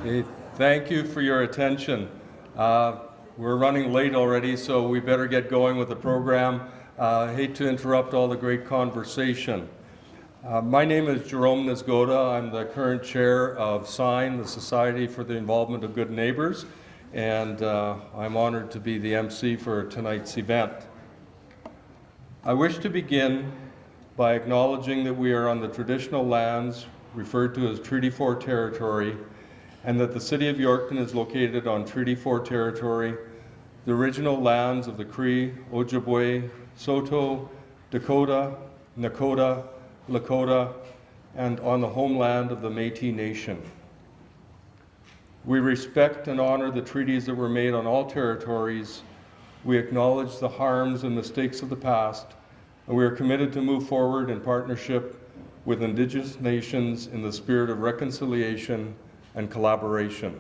Okay, thank you for your attention. We're running late already, so we better get going with the program. I hate to interrupt all the great conversation. My name is Jerome Nisgoda. I'm the current chair of SIGN, the Society for the Involvement of Good Neighbours, and I'm honored to be the MC for tonight's event. I wish to begin by acknowledging that we are on the traditional lands referred to as Treaty 4 territory, and that the City of Yorkton is located on Treaty 4 territory, the original lands of the Cree, Ojibwe, Saulteaux, Dakota, Nakota, Lakota, and on the homeland of the Métis Nation. We respect and honor the treaties that were made on all territories. We acknowledge the harms and mistakes of the past, and we are committed to move forward in partnership with Indigenous nations in the spirit of reconciliation and collaboration.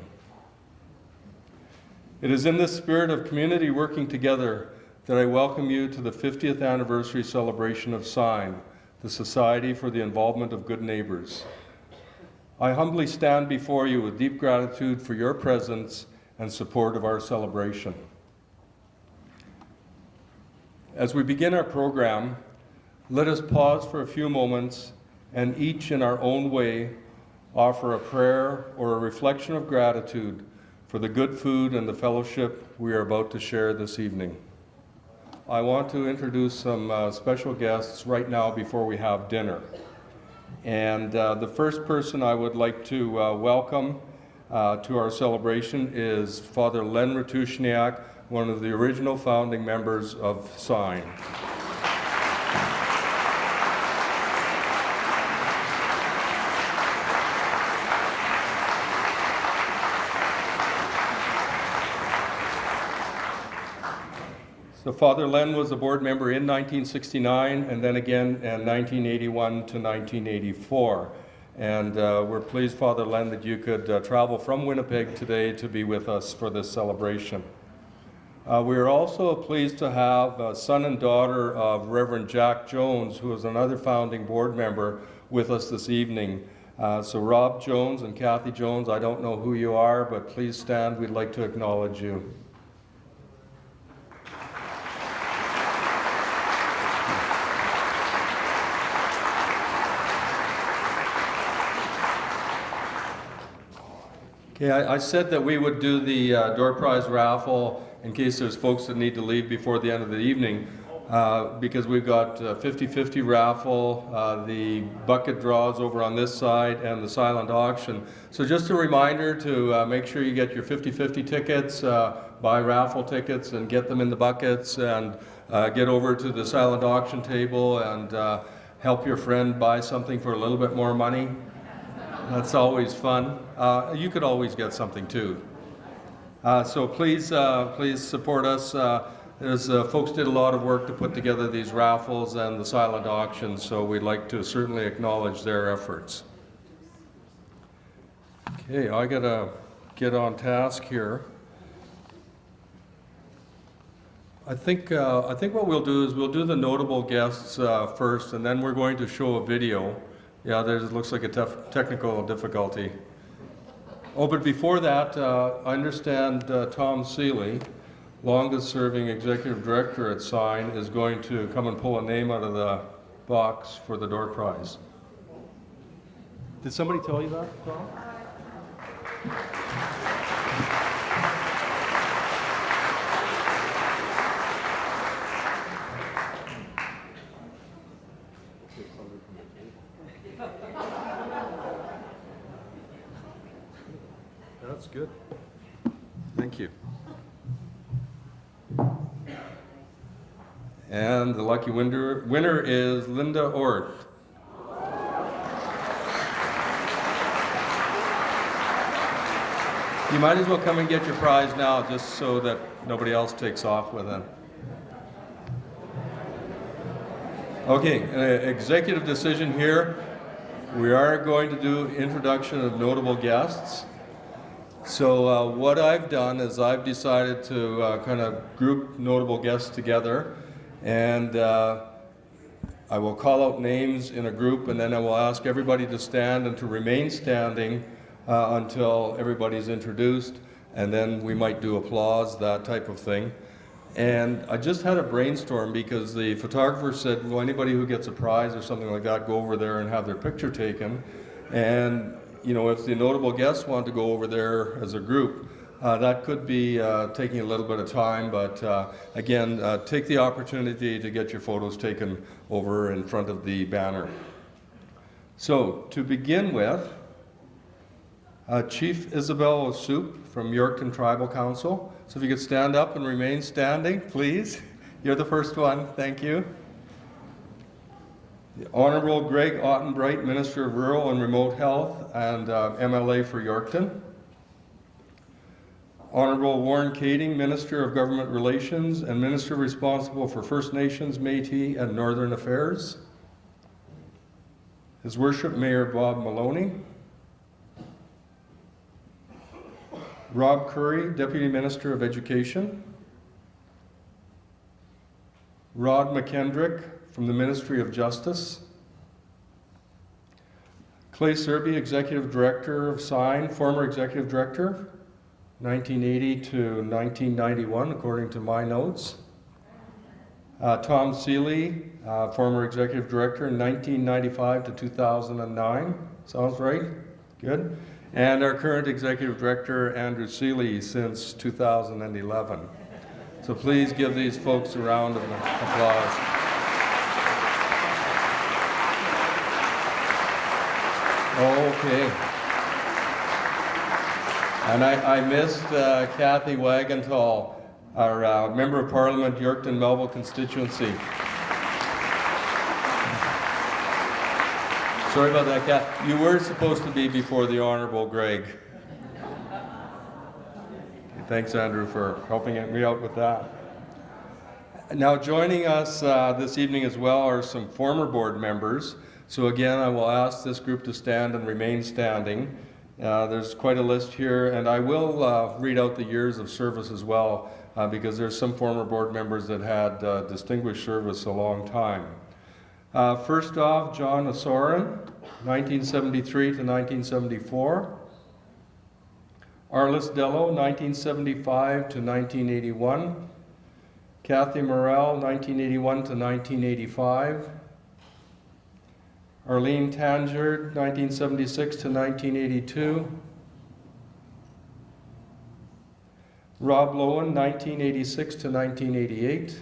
It is in this spirit of community working together that I welcome you to the 50th anniversary celebration of SIGN, the Society for the Involvement of Good Neighbours. I humbly stand before you with deep gratitude for your presence and support of our celebration. As we begin our program, let us pause for a few moments and each in our own way offer a prayer or a reflection of gratitude for the good food and the fellowship we are about to share this evening. I want to introduce some special guests right now before we have dinner. And the first person I would like to welcome to our celebration is Father Len Ratushniak, one of the original founding members of SIGN. So Father Len was a board member in 1969 and then again in 1981 to 1984. And we're pleased, Father Len, that you could travel from Winnipeg today to be with us for this celebration. We are also pleased to have a son and daughter of Reverend Jack Jones, who is another founding board member, with us this evening. So Rob Jones and Kathy Jones, I don't know who you are, but please stand. We'd like to acknowledge you. Okay, I said that we would do the door prize raffle in case there's folks that need to leave before the end of the evening. because we've got 50-50 raffle, the bucket draws over on this side, and the silent auction. So just a reminder to make sure you get your 50-50 tickets, buy raffle tickets and get them in the buckets, and get over to the silent auction table and help your friend buy something for a little bit more money. That's always fun. You could always get something too. So please support us. As folks did a lot of work to put together these raffles and the silent auctions, so we'd like to certainly acknowledge their efforts. Okay, I gotta get on task here. I think what we'll do is we'll do the notable guests first, and then we're going to show a video. Yeah, there looks like a technical difficulty. Oh, but before that, I understand Tom Seeley, longest-serving executive director at Sign, is going to come and pull a name out of the box for the door prize. Did somebody tell you that, Tom? That's good. Thank you. And the lucky winner is Linda Ort. You might as well come and get your prize now, just so that nobody else takes off with it. Okay, executive decision here. We are going to do introduction of notable guests. So what I've done is I've decided to kind of group notable guests together, and I will call out names in a group, and then I will ask everybody to stand and to remain standing until everybody's introduced, and then we might do applause, that type of thing. And I just had a brainstorm because the photographer said, well, anybody who gets a prize or something like that, go over there and have their picture taken. And you know, if the notable guests want to go over there as a group, that could be taking a little bit of time, but again, take the opportunity to get your photos taken over in front of the banner. So, to begin with, Chief Isabel O'Soup from Yorkton Tribal Council. So if you could stand up and remain standing, please. You're the first one, thank you. The Honorable Greg Ottenbright, Minister of Rural and Remote Health and MLA for Yorkton. Honorable Warren Kading, Minister of Government Relations and Minister responsible for First Nations, Métis and Northern Affairs. His Worship Mayor Bob Maloney. Rob Curry, Deputy Minister of Education. Rod McKendrick from the Ministry of Justice. Clay Serby, Executive Director of Sign, former Executive Director, 1980 to 1991, according to my notes. Tom Seeley, former Executive Director, 1995 to 2009. Sounds right? Good. And our current Executive Director, Andrew Seeley, since 2011. So please give these folks a round of applause. Okay. And I missed Kathy Wagenthal, our Member of Parliament, Yorkton Melville constituency. Sorry about that, Kat. You were supposed to be before the Honorable Greg. Thanks, Andrew, for helping me out with that. Now, joining us this evening as well are some former board members. So again, I will ask this group to stand and remain standing. There's quite a list here, and I will read out the years of service as well, because there's some former board members that had distinguished service a long time. First off, John Osoran, 1973 to 1974. Arliss Dello, 1975 to 1981. Kathy Morrell, 1981 to 1985. Arlene Tangerd, 1976 to 1982. Rob Lowen, 1986 to 1988.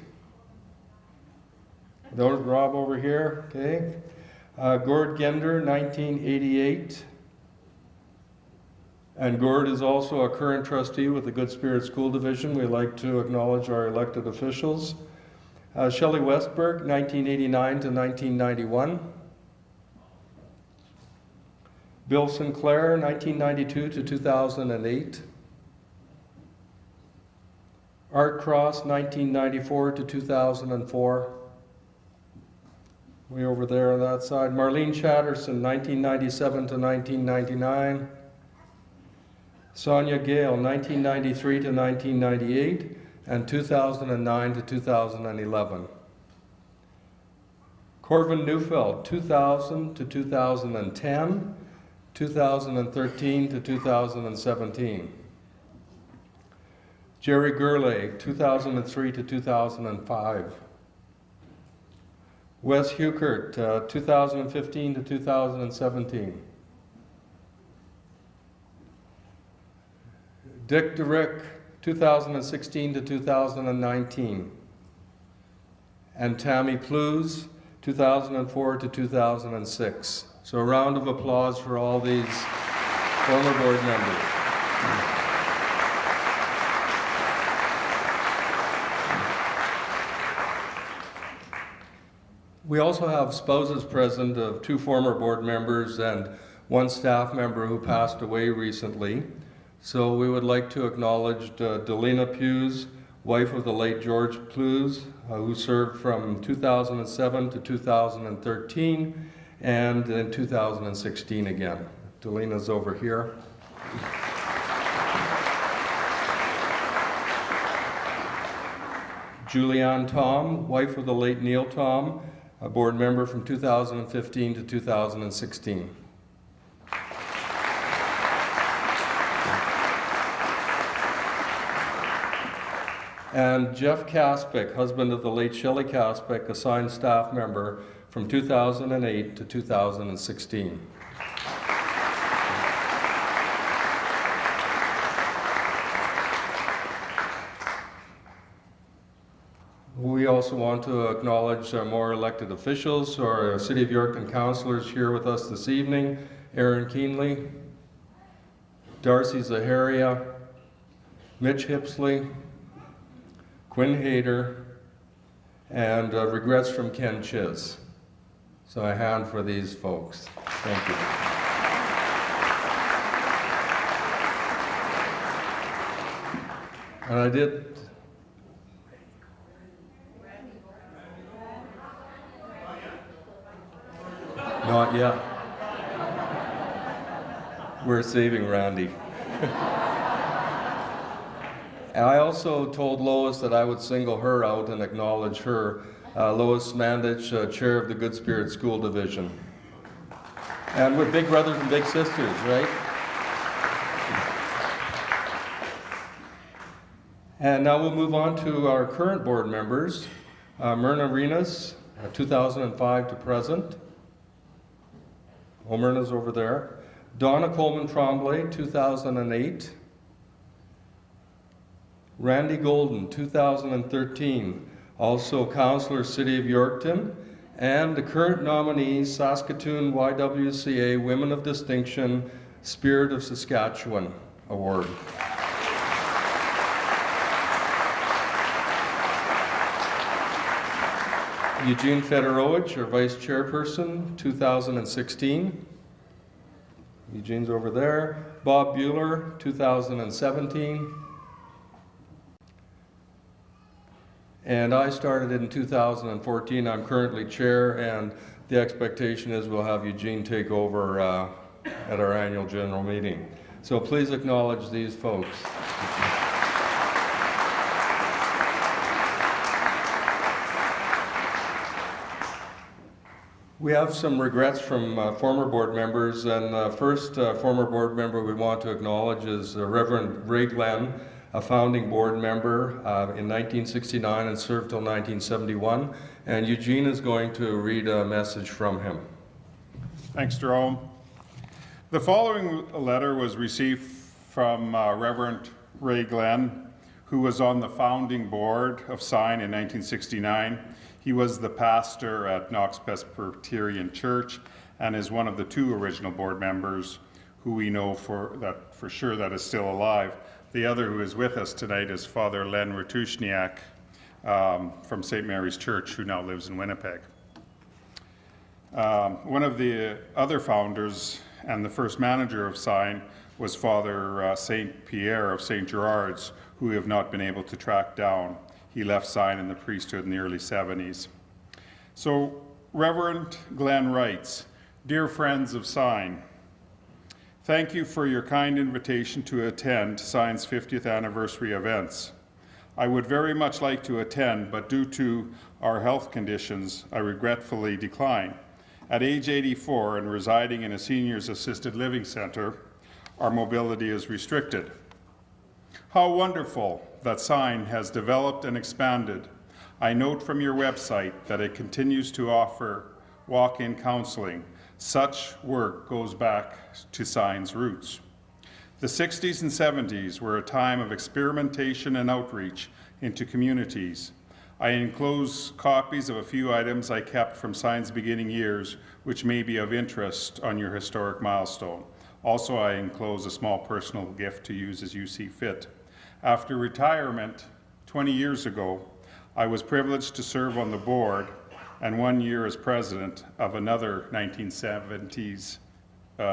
There's Rob over here, okay. Gord Gender, 1988. And Gord is also a current trustee with the Good Spirit School Division. We'd like to acknowledge our elected officials. Shelley Westberg, 1989 to 1991. Bill Sinclair, 1992 to 2008. Art Cross, 1994 to 2004. Way over there on that side. Marlene Chatterson, 1997 to 1999. Sonia Gale, 1993 to 1998, and 2009 to 2011. Corvin Neufeld, 2000 to 2010, 2013 to 2017. Jerry Gurley, 2003 to 2005. Wes Hukert, 2015 to 2017. Dick DeRick, 2016 to 2019. And Tammy Plews, 2004 to 2006. So a round of applause for all these former board members. We also have spouses present of 2 former board members and 1 staff member who passed away recently. So we would like to acknowledge Delina Plews, wife of the late George Plews, who served from 2007 to 2013 and in 2016 again. Delina's over here. Julianne Tom, wife of the late Neil Tom, a board member from 2015 to 2016. And Jeff Kaspick, husband of the late Shelley Kaspick, assigned staff member from 2008 to 2016. We also want to acknowledge more elected officials, our City of Yorkton councillors here with us this evening. Aaron Keenley, Darcy Zaharia, Mitch Hipsley, Quinn Hayter, and regrets from Ken Chiz. So a hand for these folks. Thank you. And I did. Not yet. We're saving Randy. And I also told Lois that I would single her out and acknowledge her. Lois Mandich, chair of the Good Spirit School Division. And we're big brothers and big sisters, right? And now we'll move on to our current board members. Myrna Renas, 2005 to present. Myrna's over there. Donna Coleman Tremblay, 2008. Randy Golden, 2013, also Councillor, City of Yorkton, and the current nominee, Saskatoon YWCA Women of Distinction, Spirit of Saskatchewan Award. Eugene Fedorowicz, our Vice Chairperson, 2016. Eugene's over there. Bob Bueller, 2017. And I started in 2014. I'm currently chair, and the expectation is we'll have Eugene take over at our annual general meeting. So please acknowledge these folks. We have some regrets from former board members, and the first former board member we want to acknowledge is Reverend Ray Glenn, a founding board member in 1969 and served till 1971. And Eugene is going to read a message from him. Thanks, Jerome. The following letter was received from Reverend Ray Glenn, who was on the founding board of SIGN in 1969. He was the pastor at Knox Presbyterian Church and is one of the 2 original board members who we know for sure that is still alive. The other who is with us tonight is Father Len Ratushniak from St. Mary's Church, who now lives in Winnipeg. One of the other founders and the first manager of Sign was Father St. Pierre of St. Gerard's, who we have not been able to track down. He left Sign in the priesthood in the early 70s. So Reverend Glenn writes, "Dear friends of Sign, thank you for your kind invitation to attend Sign's 50th anniversary events. I would very much like to attend, but due to our health conditions, I regretfully decline. At age 84 and residing in a seniors assisted living center, our mobility is restricted. How wonderful that Sign has developed and expanded. I note from your website that it continues to offer walk-in counseling. Such work goes back to Sign's roots. The 60s and 70s were a time of experimentation and outreach into communities. I enclose copies of a few items I kept from Sign's beginning years, which may be of interest on your historic milestone. Also, I enclose a small personal gift to use as you see fit. After retirement 20 years ago, I was privileged to serve on the board and 1 year as president of another 1970s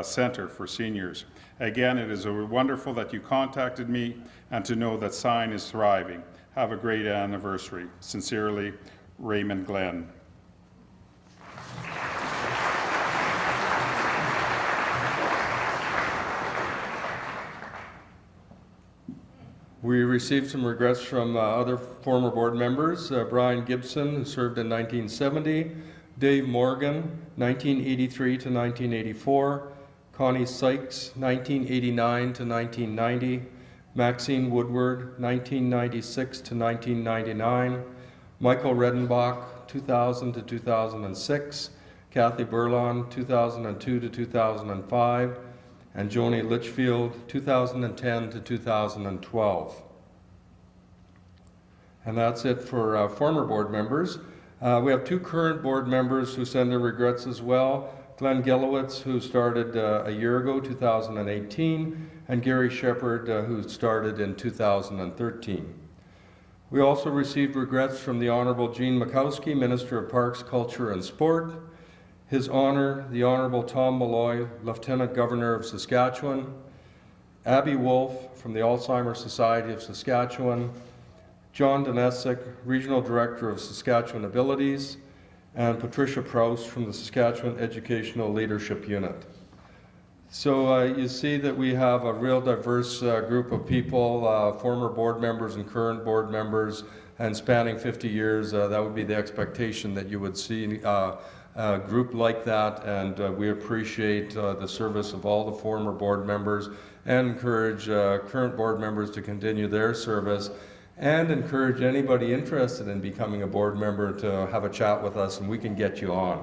Center for Seniors. Again, it is wonderful that you contacted me and to know that Sign is thriving. Have a great anniversary. Sincerely, Raymond Glenn." We received some regrets from other former board members. Brian Gibson, who served in 1970, Dave Morgan, 1983 to 1984, Connie Sykes, 1989 to 1990, Maxine Woodward, 1996 to 1999, Michael Redenbach, 2000 to 2006, Kathy Burlon, 2002 to 2005, and Joni Litchfield, 2010 to 2012. And that's it for former board members. We have 2 current board members who send their regrets as well. Glenn Gelowitz, who started a year ago, 2018, and Gary Shepard, who started in 2013. We also received regrets from the Honourable Jean Makowski, Minister of Parks, Culture and Sport, His Honour, the Honourable Tom Malloy, Lieutenant Governor of Saskatchewan, Abby Wolf from the Alzheimer's Society of Saskatchewan, John Donesic, Regional Director of Saskatchewan Abilities, and Patricia Proust from the Saskatchewan Educational Leadership Unit. So you see that we have a real diverse group of people, former board members and current board members, and spanning 50 years, that would be the expectation that you would see a group like that, and we appreciate the service of all the former board members and encourage current board members to continue their service, and encourage anybody interested in becoming a board member to have a chat with us and we can get you on.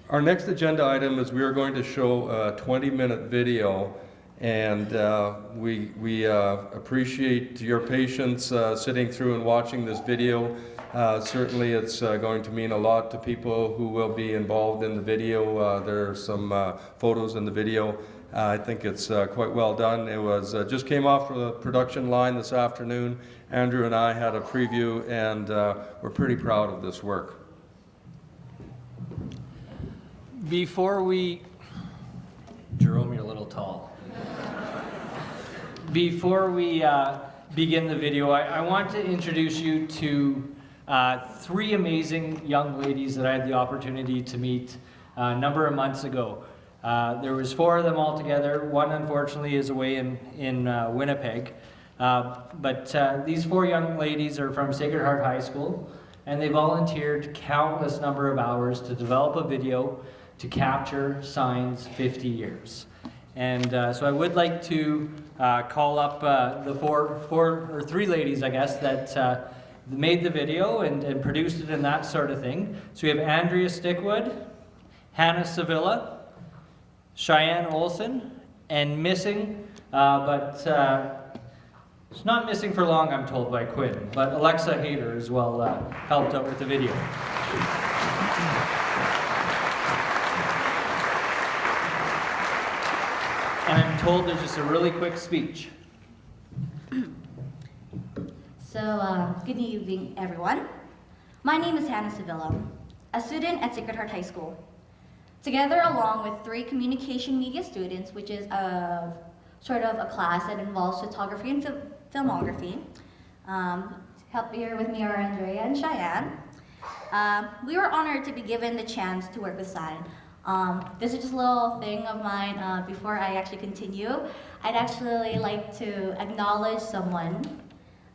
Our next agenda item is we are going to show a 20-minute video, and we appreciate your patience sitting through and watching this video. Certainly it's going to mean a lot to people who will be involved in the video. There are some photos in the video. I think it's quite well done. It was just came off the production line this afternoon. Andrew and I had a preview, and we're pretty proud of this work. Before we, Jerome, you're a little tall. Before we begin the video, I want to introduce you to 3 amazing young ladies that I had the opportunity to meet a number of months ago. There was 4 of them all together. One, unfortunately, is away in Winnipeg. But these 4 young ladies are from Sacred Heart High School, and they volunteered countless number of hours to develop a video to capture Sign's 50 years. And so I would like to call up the 3 ladies, I guess, that made the video and produced it and that sort of thing. So we have Andrea Stickwood, Hannah Sevilla, Cheyenne Olson, and missing, but It's not missing for long, I'm told by Quinn, but Alexa Hayter as well helped out with the video. And I'm told there's just a really quick speech. So, good evening, everyone. My name is Hannah Sevilla, a student at Sacred Heart High School. Together, along with 3 communication media students, which is sort of a class that involves photography and filmography. Help here with me are Andrea and Cheyenne. We were honored to be given the chance to work with Sign. This is just a little thing of mine before I actually continue. I'd actually like to acknowledge someone.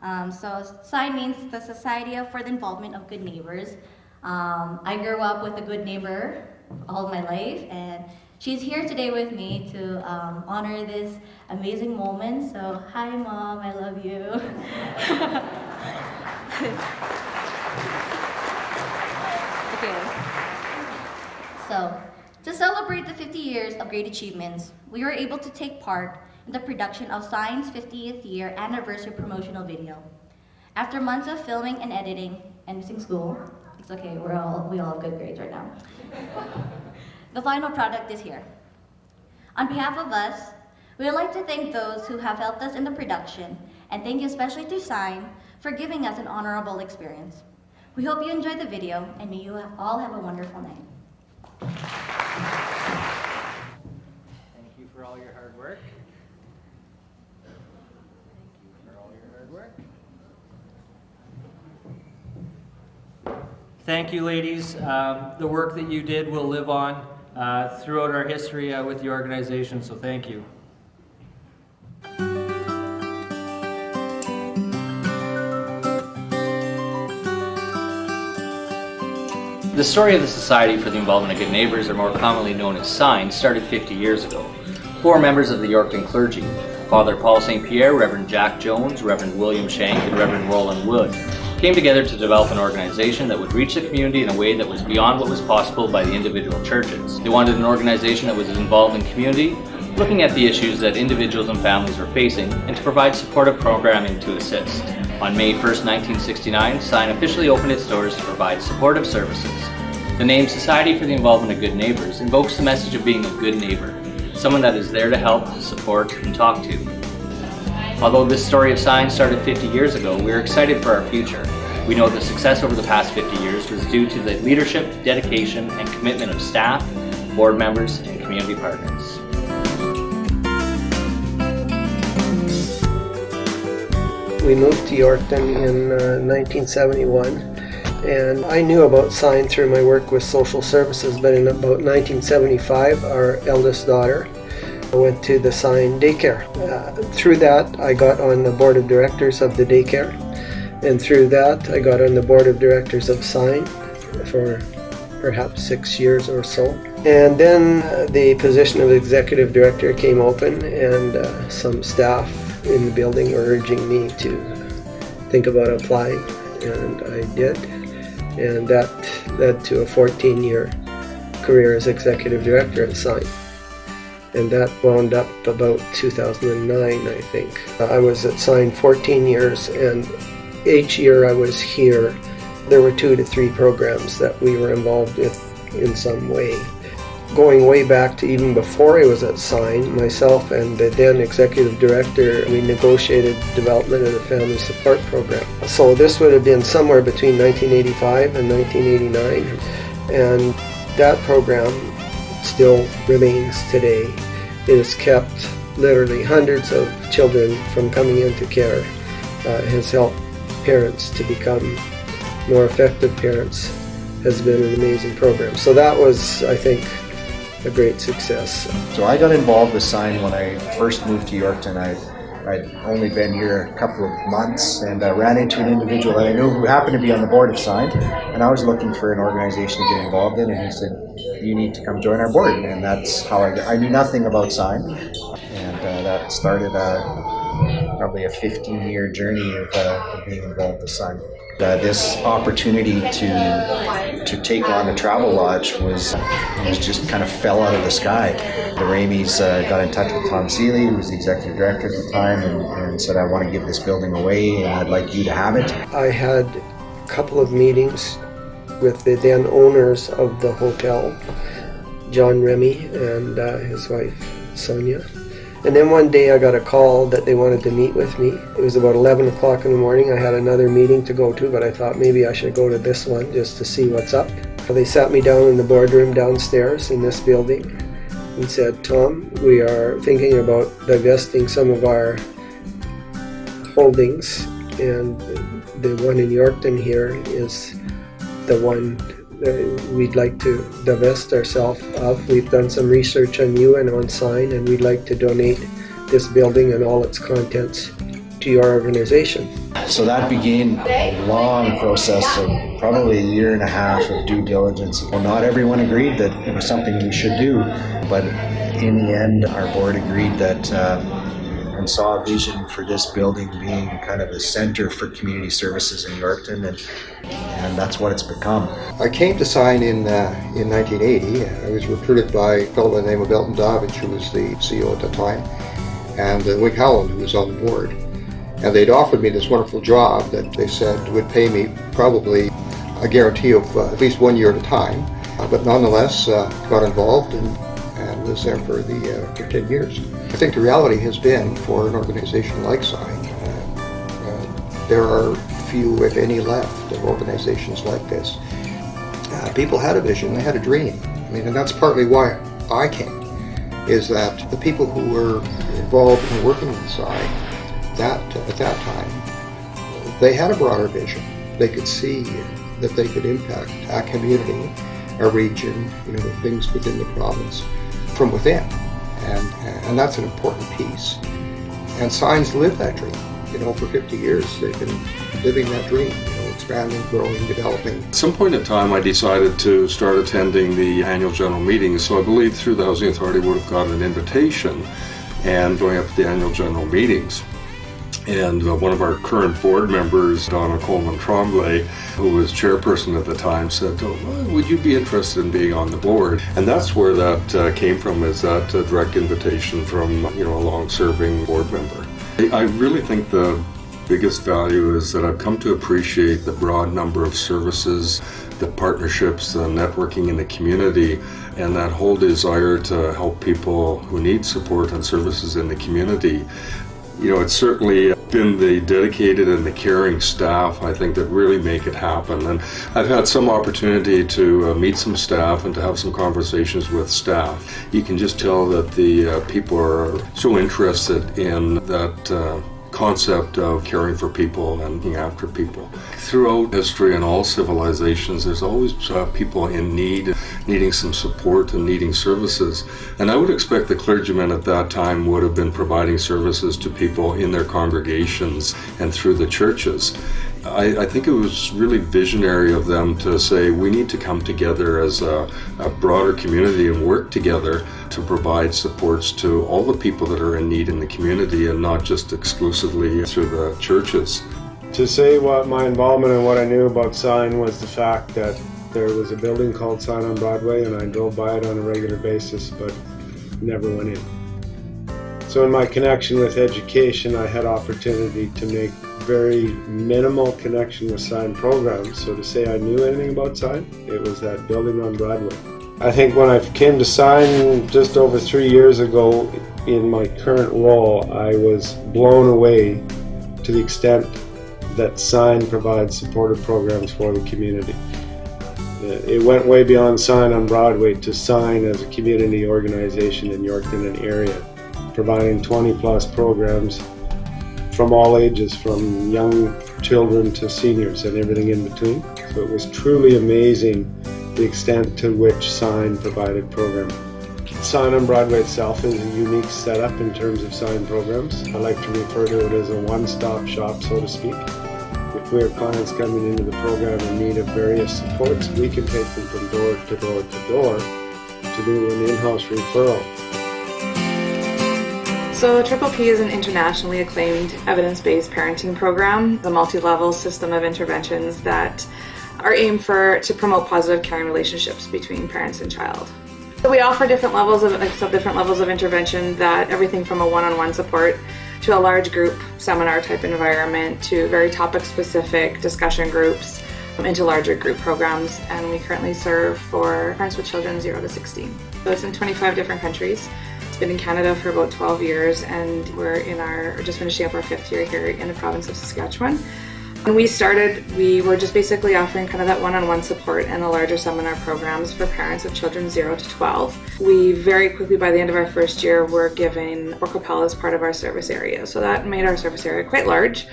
So SIGN means the Society for the Involvement of Good Neighbours. I grew up with a good neighbor all of my life, and she's here today with me to honor this amazing moment. So, hi Mom, I love you. Okay. So, to celebrate the 50 years of great achievements, we were able to take part in the production of SIGN's 50th year anniversary promotional video. After months of filming and editing and missing school, it's okay, we all have good grades right now. The final product is here. On behalf of us, we would like to thank those who have helped us in the production, and thank you especially to SIGN for giving us an honorable experience. We hope you enjoyed the video, and may you all have a wonderful night. Thank you for all your hard work. Thank you for all your hard work. Thank you, ladies. The work that you did will live on throughout our history with the organization, so thank you. The story of the Society for the Involvement of Good Neighbours, or more commonly known as SIGN, started 50 years ago. 4 members of the Yorkton clergy, Father Paul St. Pierre, Reverend Jack Jones, Reverend William Shank, and Reverend Roland Wood, came together to develop an organization that would reach the community in a way that was beyond what was possible by the individual churches. They wanted an organization that was involved in community, looking at the issues that individuals and families were facing, and to provide supportive programming to assist. On May 1st, 1969, SIGN officially opened its doors to provide supportive services. The name Society for the Involvement of Good Neighbours invokes the message of being a good neighbour, someone that is there to help, support, and talk to. Although this story of SIGN started 50 years ago, we are excited for our future. We know the success over the past 50 years was due to the leadership, dedication, and commitment of staff, board members, and community partners. We moved to Yorkton in 1971, and I knew about SIGN through my work with social services, but in about 1975, our eldest daughter went to the SIGN daycare. Through that, I got on the board of directors of the daycare, and through that, I got on the board of directors of SIGN for perhaps 6 years or so. And then the position of executive director came open, and some staff in the building were urging me to think about applying, and I did. And that led to a 14-year career as executive director at SIGN. And that wound up about 2009, I think. I was at SIGN 14 years, and each year I was here, there were 2 to 3 programs that we were involved with in some way. Going way back to even before I was at SIGN, myself and the then executive director, we negotiated development of the family support program. So this would have been somewhere between 1985 and 1989, and that program still remains today. It has kept literally hundreds of children from coming into care, has helped parents to become more effective parents, has been an amazing program. So that was, I think, a great success. So I got involved with SIGN when I first moved to Yorkton. I'd only been here a couple of months, and ran into an individual that I knew who happened to be on the board of SIGN, and I was looking for an organization to get involved in, and he said, you need to come join our board. And that's how I knew nothing about SIGN, and that started probably a 15-year journey of being involved with SIGN. This opportunity to take on the travel lodge was just kind of fell out of the sky. The Ramies got in touch with Tom Seeley, who was the executive director at the time, and said, I want to give this building away and I'd like you to have it. I had a couple of meetings with the then owners of the hotel, John Remy and his wife, Sonia. And then one day I got a call that they wanted to meet with me. It was about 11 o'clock in the morning. I had another meeting to go to, but I thought maybe I should go to this one just to see what's up. So they sat me down in the boardroom downstairs in this building and said, Tom, we are thinking about divesting some of our holdings, and the one in Yorkton here is the one we'd like to divest ourselves of. We've done some research on you and on Sign, and we'd like to donate this building and all its contents to your organization. So that began a long process of probably a year and a half of due diligence. Well, not everyone agreed that it was something we should do, but in the end, our board agreed that and saw a vision for this building being kind of a center for community services in Yorkton, and that's what it's become. I came to Sign in 1980. I was recruited by a fellow by the name of Elton Davidge, who was the CEO at the time, and Wick Howland, who was on the board. And they'd offered me this wonderful job that they said would pay me probably a guarantee of at least 1 year at a time, but nonetheless got involved and was there for 10 years. I think the reality has been, for an organization like Sign, there are few, if any, left of organizations like this. People had a vision, they had a dream. I mean, and that's partly why I came, is that the people who were involved in working with Sign at that time, they had a broader vision. They could see that they could impact a community, a region, things within the province from within. And that's an important piece. And Sign's lived that dream. For 50 years, they've been living that dream, expanding, growing, developing. At some point in time, I decided to start attending the annual general meetings. So I believe through the Housing Authority would have gotten an invitation and going up to the annual general meetings. And one of our current board members, Donna Coleman Tremblay, who was chairperson at the time, said, would you be interested in being on the board? And that's where that came from, is that direct invitation from a long-serving board member. I really think the biggest value is that I've come to appreciate the broad number of services, the partnerships, the networking in the community, and that whole desire to help people who need support and services in the community. It's certainly been the dedicated and the caring staff, I think, that really make it happen. And I've had some opportunity to meet some staff and to have some conversations with staff. You can just tell that the people are so interested in that concept of caring for people and looking after people. Throughout history and all civilizations, there's always people in need, needing some support and needing services. And I would expect the clergymen at that time would have been providing services to people in their congregations and through the churches. I think it was really visionary of them to say we need to come together as a broader community and work together to provide supports to all the people that are in need in the community and not just exclusively through the churches. To say what my involvement and what I knew about Sign was the fact that there was a building called Sign on Broadway, and I drove by it on a regular basis but never went in. So in my connection with education, I had opportunity to make very minimal connection with Sign programs. So to say I knew anything about Sign, it was that building on Broadway. I think when I came to Sign just over 3 years ago in my current role, I was blown away to the extent that Sign provides supportive programs for the community. It went way beyond Sign on Broadway to Sign as a community organization in Yorkton and area, providing 20+ programs from all ages, from young children to seniors and everything in between. So it was truly amazing the extent to which Sign provided programming. Sign on Broadway itself is a unique setup in terms of Sign programs. I like to refer to it as a one-stop shop, so to speak. If we have clients coming into the program in need of various supports, we can take them from door to door to door to do an in-house referral. So Triple P is an internationally acclaimed evidence-based parenting program, a multi-level system of interventions that are aimed to promote positive caring relationships between parents and child. So we offer different levels of intervention, that everything from a one-on-one support to a large group seminar type environment to very topic specific discussion groups into larger group programs, and we currently serve for parents with children 0 to 16. So it's in 25 different countries. It's been in Canada for about 12 years, and we're just finishing up our 5th year here in the province of Saskatchewan. When we started, we were just basically offering kind of that one-on-one support and the larger seminar programs for parents of children 0 to 12. We very quickly, by the end of our 1st year, were giving Orcopel as part of our service area. So that made our service area quite large.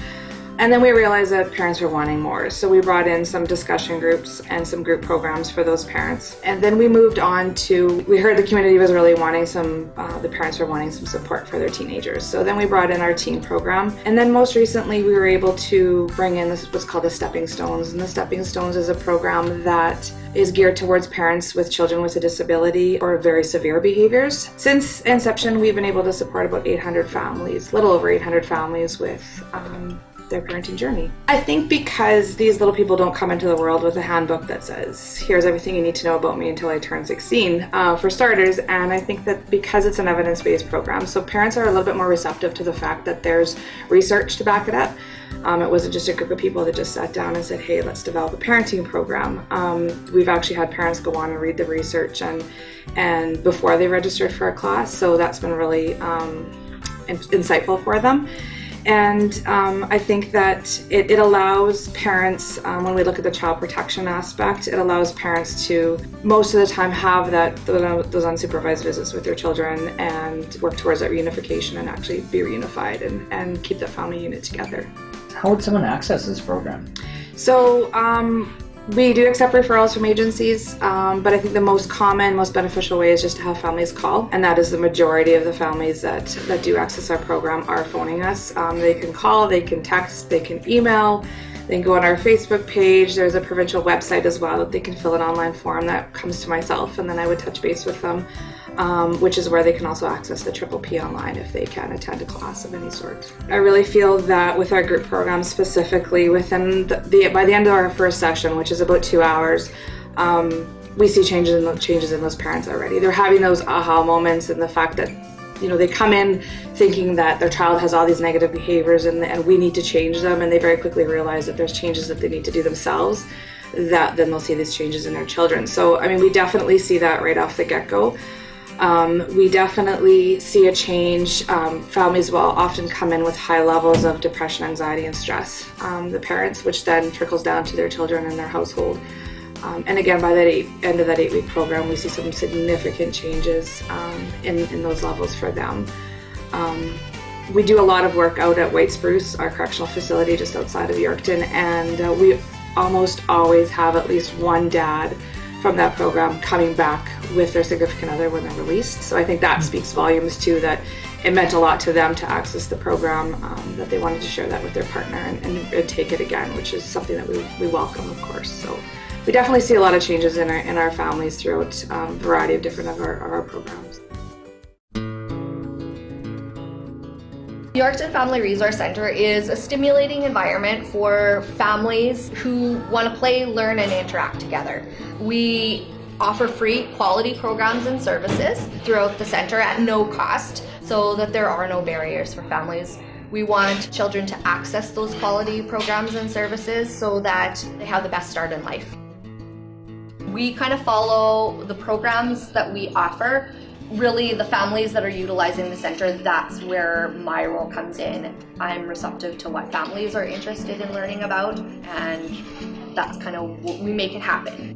And then we realized that parents were wanting more. So we brought in some discussion groups and some group programs for those parents. And then we moved on to, we heard the community was really wanting the parents were wanting some support for their teenagers. So then we brought in our teen program. And then most recently we were able to bring in what's called the Stepping Stones. And the Stepping Stones is a program that is geared towards parents with children with a disability or very severe behaviors. Since inception, we've been able to support about 800 families, little over 800 families with their parenting journey. I think because these little people don't come into the world with a handbook that says, here's everything you need to know about me until I turn 16, for starters, and I think that because it's an evidence-based program, so parents are a little bit more receptive to the fact that there's research to back it up. It wasn't just a group of people that just sat down and said, hey, let's develop a parenting program. We've actually had parents go on and read the research and before they registered for a class, so that's been really insightful for them. And I think that it allows parents, when we look at the child protection aspect, it allows parents to most of the time have those unsupervised visits with their children and work towards that reunification and actually be reunified and keep the family unit together. How would someone access this program? So we do accept referrals from agencies, but I think the most common, most beneficial way is just to have families call, and that is the majority of the families that do access our program are phoning us. They can call, they can text, they can email, they can go on our Facebook page. There's a provincial website as well that they can fill an online form that comes to myself, and then I would touch base with them, which is where they can also access the Triple P online if they can attend a class of any sort. I really feel that with our group program specifically, within by the end of our first session, which is about 2 hours, we see changes in those parents already. They're having those aha moments, and the fact that they come in thinking that their child has all these negative behaviors and we need to change them, and they very quickly realize that there's changes that they need to do themselves, that then they'll see these changes in their children. So, I mean, we definitely see that right off the get-go. We definitely see a change. Families will often come in with high levels of depression, anxiety, and stress. The parents, which then trickles down to their children and their household. And again, by the end of that 8-week program, we see some significant changes in those levels for them. We do a lot of work out at White Spruce, our correctional facility just outside of Yorkton, and we almost always have at least one dad from that program coming back with their significant other when they're released. So I think that speaks volumes too, that it meant a lot to them to access the program, that they wanted to share that with their partner and take it again, which is something that we welcome, of course. So we definitely see a lot of changes in our families throughout a variety of different of our programs. The Yorkton Family Resource Centre is a stimulating environment for families who want to play, learn, and interact together. We offer free quality programs and services throughout the centre at no cost, so that there are no barriers for families. We want children to access those quality programs and services so that they have the best start in life. We kind of follow the programs that we offer. Really, the families that are utilizing the centre, that's where my role comes in. I'm receptive to what families are interested in learning about, and that's kind of what we make it happen.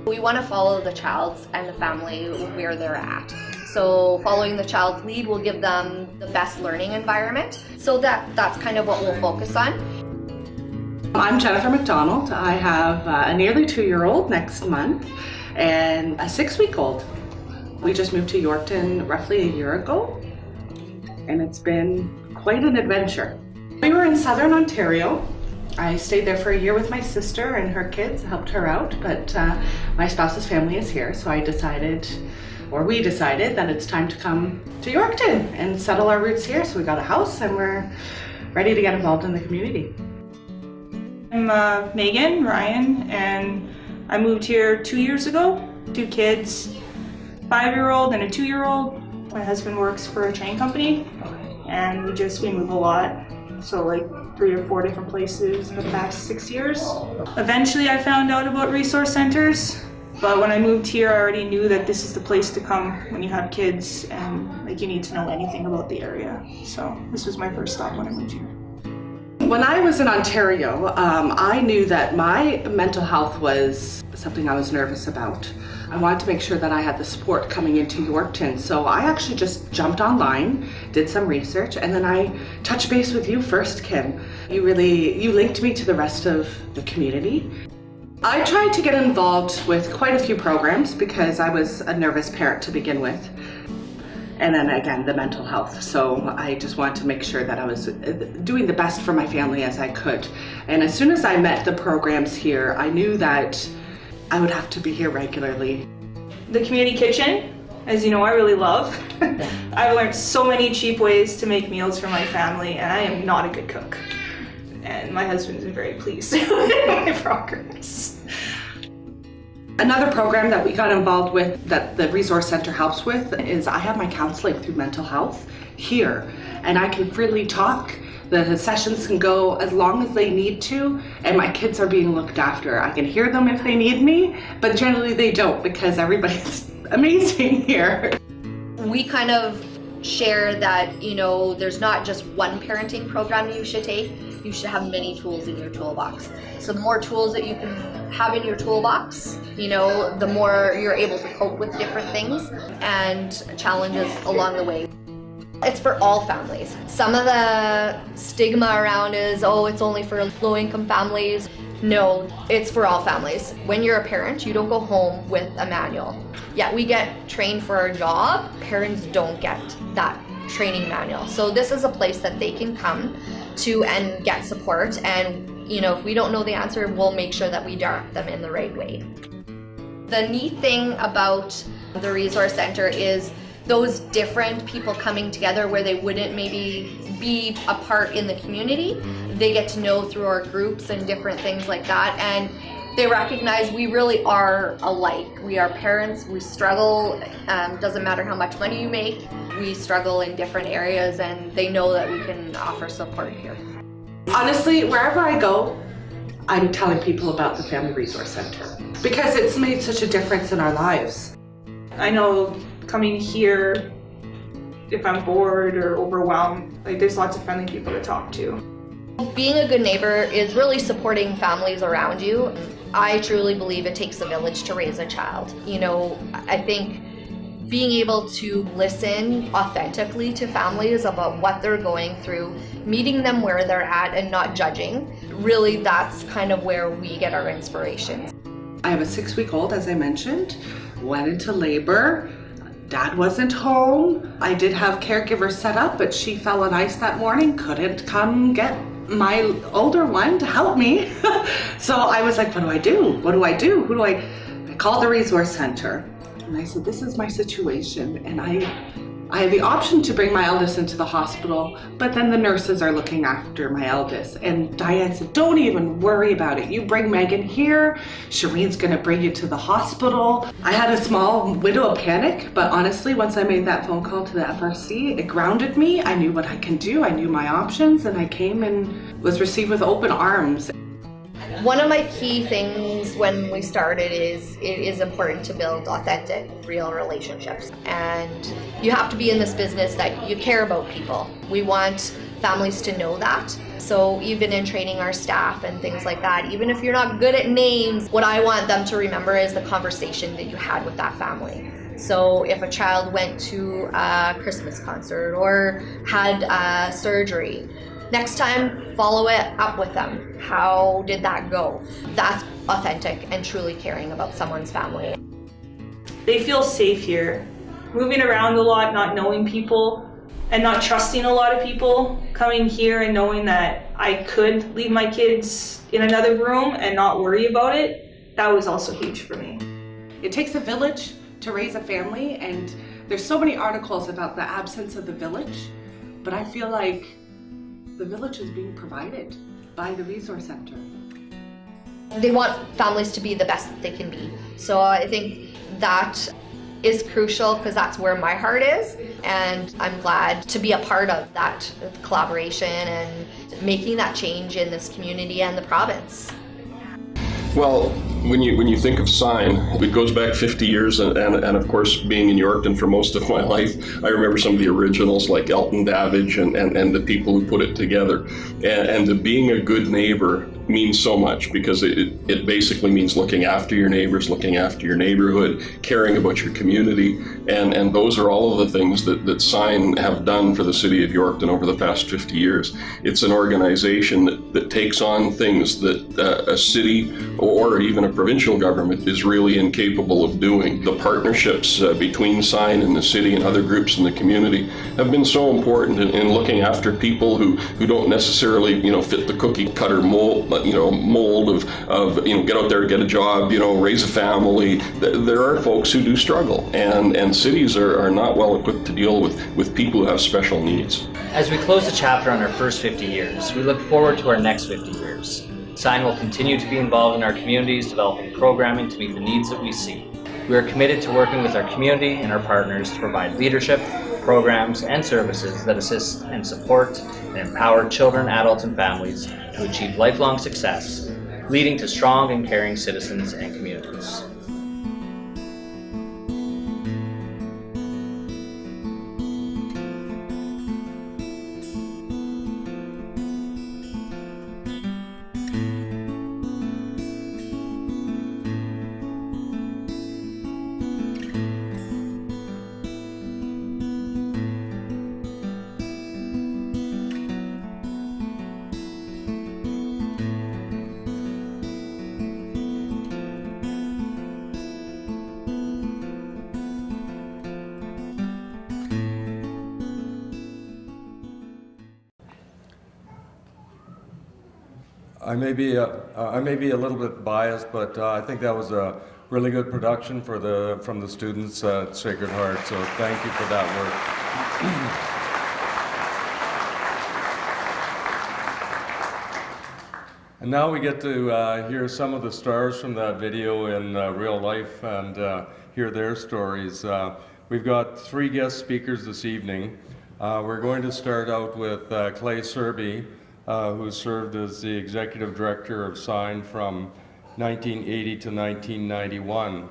We want to follow the child and the family where they're at. So following the child's lead will give them the best learning environment. So that's kind of what we'll focus on. I'm Jennifer McDonald. I have a nearly 2-year-old next month and a 6-week-old. We just moved to Yorkton roughly a year ago, and it's been quite an adventure. We were in Southern Ontario. I stayed there for a year with my sister and her kids, helped her out, but my spouse's family is here, so I decided or we decided that it's time to come to Yorkton and settle our roots here. So we got a house and we're ready to get involved in the community. I'm Megan Ryan, and I moved here 2 years ago. 2 kids, 5-year-old and a 2-year-old. My husband works for a train company, and we move a lot. So like 3 or 4 different places in the past 6 years. Eventually I found out about resource centers, but when I moved here I already knew that this is the place to come when you have kids and like you need to know anything about the area. So this was my first stop when I moved here. When I was in Ontario, I knew that my mental health was something I was nervous about. I wanted to make sure that I had the support coming into Yorkton, so I actually just jumped online, did some research, and then I touched base with you first, Kim. You linked me to the rest of the community. I tried to get involved with quite a few programs because I was a nervous parent to begin with. And then again, the mental health. So I just wanted to make sure that I was doing the best for my family as I could. And as soon as I met the programs here, I knew that I would have to be here regularly. The community kitchen, as you know, I really love. I've learned so many cheap ways to make meals for my family, and I am not a good cook. And my husband's been very pleased with my progress. Another program that we got involved with that the Resource Center helps with is I have my counseling through mental health here, and I can freely talk. The sessions can go as long as they need to, and my kids are being looked after. I can hear them if they need me, but generally they don't because everybody's amazing here. We kind of share that, there's not just one parenting program you should take. You should have many tools in your toolbox. So the more tools that you can have in your toolbox, the more you're able to cope with different things and challenges along the way. It's for all families. Some of the stigma around is, it's only for low-income families. No, it's for all families. When you're a parent, you don't go home with a manual. Yeah, we get trained for our job. Parents don't get that training manual. So this is a place that they can come to and get support. And, if we don't know the answer, we'll make sure that we direct them in the right way. The neat thing about the Resource Center is those different people coming together where they wouldn't maybe be a part in the community. They get to know through our groups and different things like that, and they recognize we really are alike. We are parents, we struggle, doesn't matter how much money you make, we struggle in different areas, and they know that we can offer support here. Honestly, wherever I go, I'm telling people about the Family Resource Center because it's made such a difference in our lives. I know coming here, if I'm bored or overwhelmed, there's lots of friendly people to talk to. Being a good neighbor is really supporting families around you. I truly believe it takes a village to raise a child. I think being able to listen authentically to families about what they're going through, meeting them where they're at and not judging, really that's kind of where we get our inspiration. I have a 6-week-old, as I mentioned, went into labor. Dad wasn't home. I did have caregivers set up, but she fell on ice that morning, couldn't come get my older one to help me. So I was like, what do I do? What do I do? I called the Resource Center. And I said, this is my situation, and I have the option to bring my eldest into the hospital, but then the nurses are looking after my eldest. And Diane said, don't even worry about it. You bring Megan here, Shireen's gonna bring you to the hospital. I had a small window of panic, but honestly, once I made that phone call to the FRC, it grounded me. I knew what I can do, I knew my options, and I came and was received with open arms. One of my key things when we started is it is important to build authentic, real relationships. And you have to be in this business that you care about people. We want families to know that. So even in training our staff and things like that, even if you're not good at names, what I want them to remember is the conversation that you had with that family. So if a child went to a Christmas concert or had surgery, next time, follow it up with them. How did that go? That's authentic and truly caring about someone's family. They feel safe here. Moving around a lot, not knowing people, and not trusting a lot of people, coming here and knowing that I could leave my kids in another room and not worry about it, that was also huge for me. It takes a village to raise a family, and there's so many articles about the absence of the village, but I feel like the village is being provided by the resource center. They want families to be the best that they can be. So I think that is crucial because that's where my heart is, and I'm glad to be a part of that collaboration and making that change in this community and the province. Well, when you think of sign, it goes back 50 years, and of course, being in Yorkton for most of my life, I remember some of the originals like Elton Davidge and the people who put it together. And being a good neighbor means so much, because it basically means looking after your neighbors, looking after your neighborhood, caring about your community, and those are all of the things that Sign have done for the city of Yorkton over the past 50 years. It's an organization that takes on things that a city or even a provincial government is really incapable of doing. The partnerships between Sign and the city and other groups in the community have been so important in looking after people who don't necessarily fit the cookie cutter mold of get out there, get a job, raise a family. There are folks who do struggle, and cities are not well equipped to deal with people who have special needs. As we close the chapter on our first 50 years, we look forward to our next 50 years. Sign will continue to be involved in our communities, developing programming to meet the needs that we see. We are committed to working with our community and our partners to provide leadership, programs, and services that assist and support and empower children, adults, and families to achieve lifelong success, leading to strong and caring citizens and communities. I may be a little bit biased, but I think that was a really good production from the students at Sacred Heart. So thank you for that work. And now we get to hear some of the stars from that video in real life and hear their stories. We've got 3 guest speakers this evening. We're going to start out with Clay Serby, who served as the executive director of Sign from 1980 to 1991.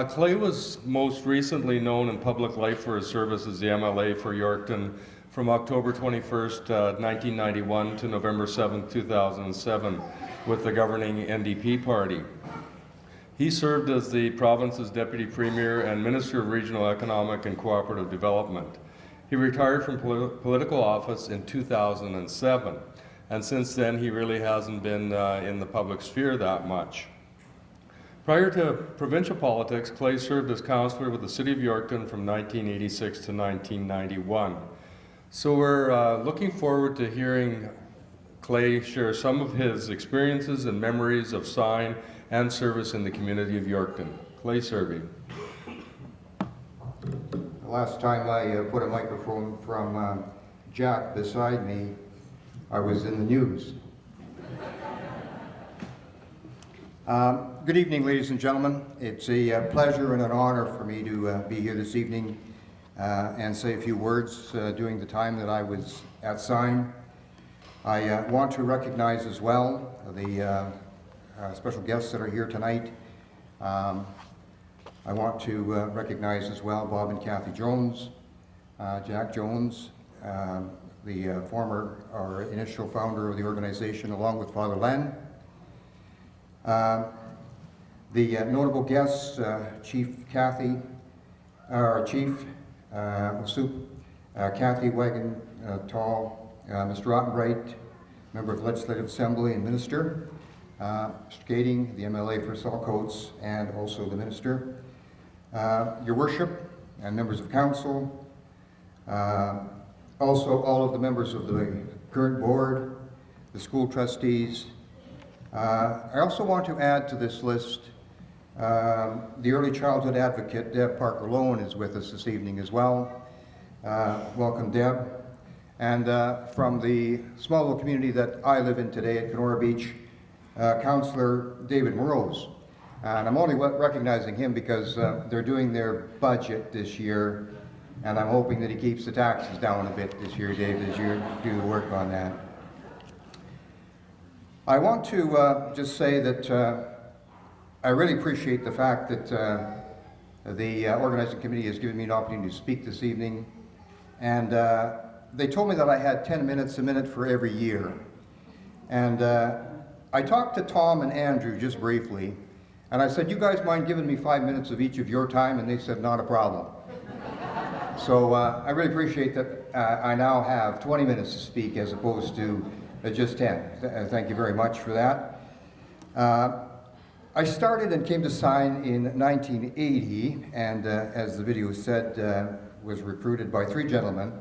Clay was most recently known in public life for his service as the MLA for Yorkton from October 21st, 1991 to November 7th, 2007 with the governing NDP party. He served as the province's deputy premier and minister of regional economic and cooperative development. He retired from political office in 2007, and since then he really hasn't been in the public sphere that much. Prior to provincial politics, Clay served as councillor with the City of Yorkton from 1986 to 1991. So we're looking forward to hearing Clay share some of his experiences and memories of Sign and service in the community of Yorkton. Clay Serby. Last time I put a microphone from Jack beside me, I was in the news. Good evening, ladies and gentlemen. It's a pleasure and an honor for me to be here this evening and say a few words during the time that I was at Sign. I want to recognize as well the special guests that are here tonight. I want to recognize as well Bob and Kathy Jones, Jack Jones, the former or initial founder of the organization, along with Father Len. The notable guests, Chief Kathy, Kathy Wagon Tall, Mr. Ottenbright, member of Legislative Assembly and Minister, Mr. Gating, the MLA for Saltcoats, and also the Minister. Your Worship and members of Council, also all of the members of the current board, the school trustees. I also want to add to this list The early childhood advocate, Deb Parker-Lowen, is with us this evening as well. Welcome, Deb. And from the small little community that I live in today at Kenora Beach, Councillor David Morose. And I'm only recognizing him because they're doing their budget this year, and I'm hoping that he keeps the taxes down a bit this year, Dave, as you do the work on that. I want to just say that I really appreciate the fact that the organizing committee has given me an opportunity to speak this evening, and they told me that I had 10 minutes a minute for every year. And I talked to Tom and Andrew just briefly, and I said, you guys mind giving me 5 minutes of each of your time? And they said, not a problem. So I really appreciate that I now have 20 minutes to speak as opposed to just 10. Thank you very much for that. I started and came to Sign in 1980, and as the video said, was recruited by 3 gentlemen,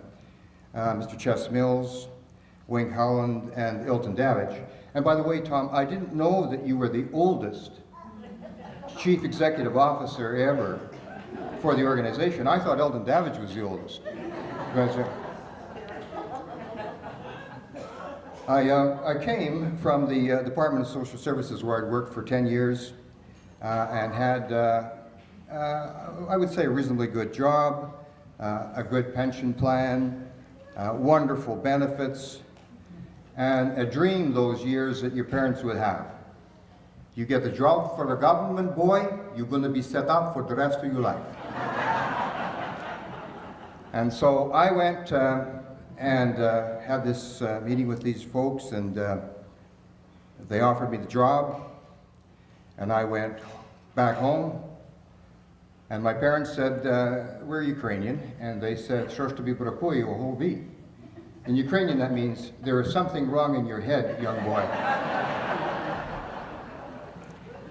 Mr. Chess Mills, Wayne Howland, and Ilton Davidge. And by the way, Tom, I didn't know that you were the oldest chief executive officer ever for the organization. I thought Ilton Davidge was the oldest. I came from the Department of Social Services, where I'd worked for 10 years and had, I would say, a reasonably good job, a good pension plan, wonderful benefits, and a dream those years that your parents would have. You get the job for the government, boy, you're going to be set up for the rest of your life. And so I went and had this meeting with these folks, and they offered me the job, and I went back home, and my parents said, we're Ukrainian, and they said, "Shorshtabi Brakuyi Ohovi." In Ukrainian, that means there is something wrong in your head, young boy.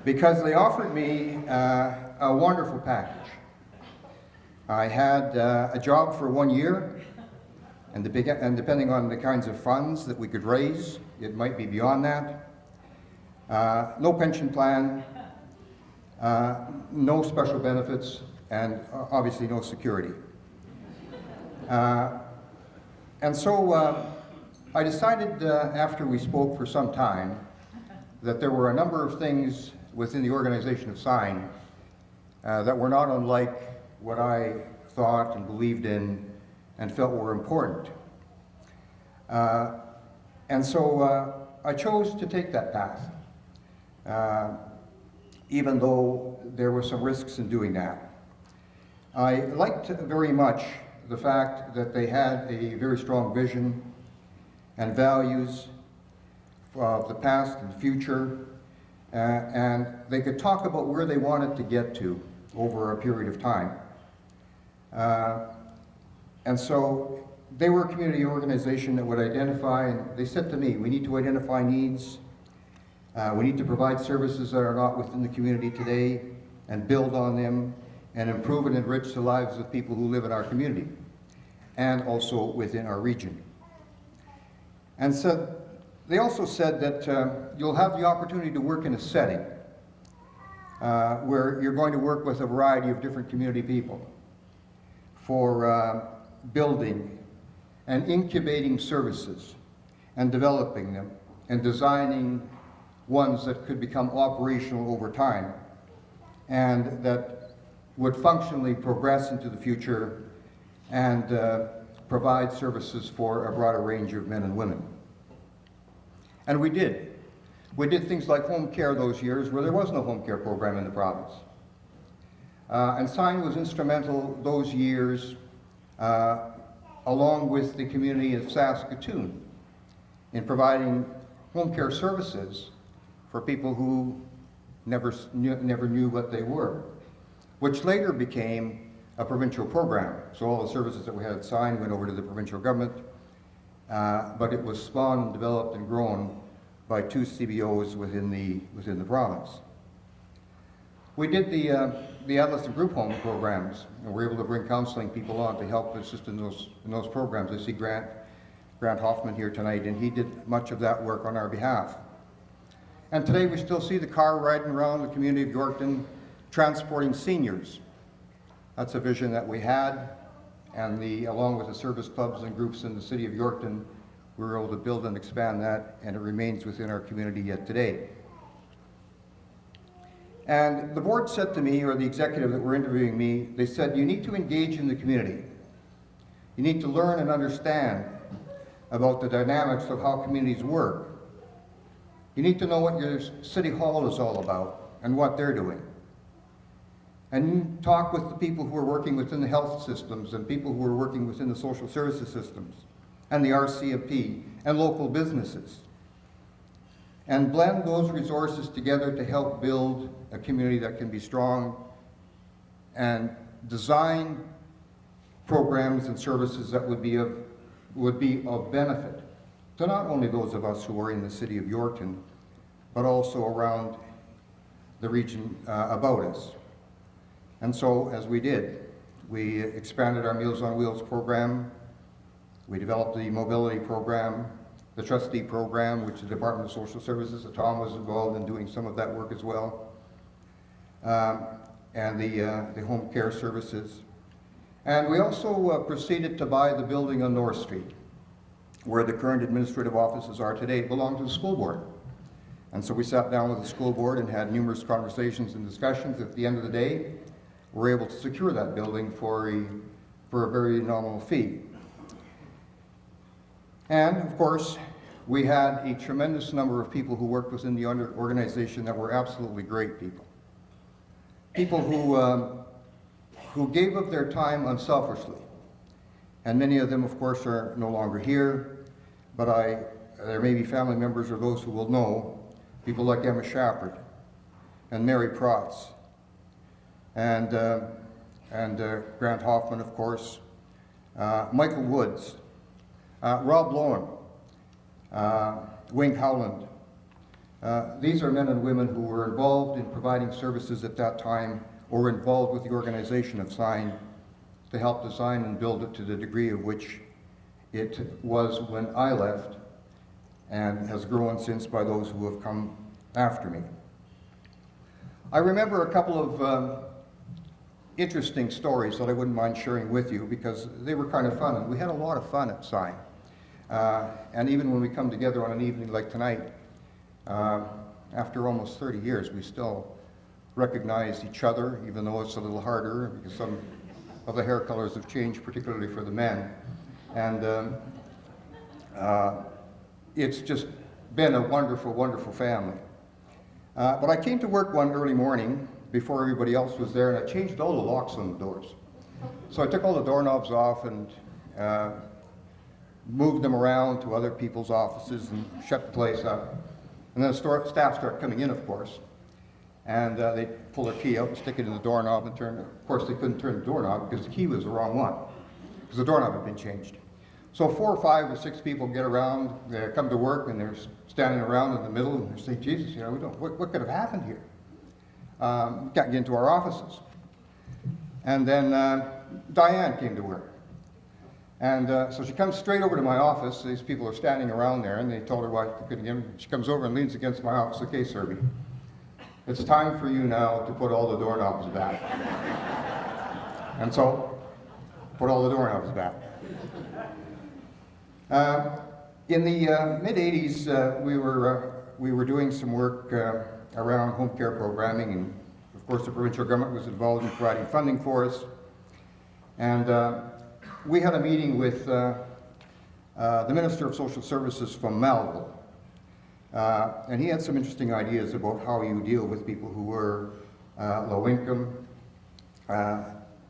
Because they offered me a wonderful package. I had a job for 1 year, and depending on the kinds of funds that we could raise, it might be beyond that. No pension plan, no special benefits, and obviously no security. And so I decided after we spoke for some time that there were a number of things within the organization of Sign that were not unlike what I thought and believed in and felt were important. And so I chose to take that path, even though there were some risks in doing that. I liked very much the fact that they had a very strong vision and values of the past and future, and they could talk about where they wanted to get to over a period of time. And so they were a community organization that would identify, and they said to me, we need to identify needs, we need to provide services that are not within the community today and build on them and improve and enrich the lives of people who live in our community and also within our region. And so they also said that you'll have the opportunity to work in a setting where you're going to work with a variety of different community people for building and incubating services and developing them and designing ones that could become operational over time and that would functionally progress into the future and provide services for a broader range of men and women. And we did. We did things like home care those years where there was no home care program in the province. And Sign was instrumental those years, along with the community of Saskatoon, in providing home care services for people who never knew what they were, which later became a provincial program. So all the services that we had at Sign went over to the provincial government, but it was spawned, developed, and grown by 2 CBOs within the province. We did the adolescent group home programs, and we were able to bring counseling people on to help assist in those programs. I see Grant Hoffman here tonight, and he did much of that work on our behalf. And today we still see the car riding around the community of Yorkton, transporting seniors. That's a vision that we had, and along with the service clubs and groups in the city of Yorkton, we were able to build and expand that, and it remains within our community yet today. And the board said to me, or the executive that were interviewing me, they said, you need to engage in the community. You need to learn and understand about the dynamics of how communities work. You need to know what your city hall is all about and what they're doing. And talk with the people who are working within the health systems and people who are working within the social services systems and the RCMP and local businesses. And blend those resources together to help build a community that can be strong and design programs and services that would be of benefit to not only those of us who are in the city of Yorkton, but also around the region about us. And so, as we did, we expanded our Meals on Wheels program, we developed the mobility program, the trustee program, which the Department of Social Services, Tom was involved in doing some of that work as well, and the home care services. And we also proceeded to buy the building on North Street, where the current administrative offices are today. It belonged to the school board. And so we sat down with the school board and had numerous conversations and discussions. At the end of the day, we were able to secure that building for a very nominal fee. And of course, we had a tremendous number of people who worked within the organization that were absolutely great people. People who gave up their time unselfishly. And many of them, of course, are no longer here, but there may be family members or those who will know, people like Emma Shappard and Mary Protz and Grant Hoffman, of course, Michael Woods, Rob Lowen, Wayne Howland. These are men and women who were involved in providing services at that time or were involved with the organization of SIGN to help design and build it to the degree of which it was when I left and has grown since by those who have come after me. I remember a couple of interesting stories that I wouldn't mind sharing with you because they were kind of fun, and we had a lot of fun at SIGN. And even when we come together on an evening like tonight, after almost 30 years, we still recognize each other, even though it's a little harder because some of the hair colors have changed, particularly for the men. And it's just been a wonderful, wonderful family. But I came to work one early morning before everybody else was there, and I changed all the locks on the doors. So I took all the doorknobs off and moved them around to other people's offices and shut the place up. And then the staff started coming in, of course. And they pull their key out and stick it in the doorknob and turn it. Of course, they couldn't turn the doorknob because the key was the wrong one, because the doorknob had been changed. So 4 or 5 or 6 people get around, they come to work, and they're standing around in the middle, and they say, Jesus, you know, what could have happened here? We can't get into our offices. And then Diane came to work. And so she comes straight over to my office. These people are standing around there, and they told her why they couldn't get in. She comes over and leans against my office. Okay, Serby, it's time for you now to put all the doorknobs back. And so, put all the doorknobs back. In the mid-'80s, we were doing some work around home care programming, and of course the provincial government was involved in providing funding for us. And we had a meeting with the Minister of Social Services from Melville, and he had some interesting ideas about how you deal with people who were low income.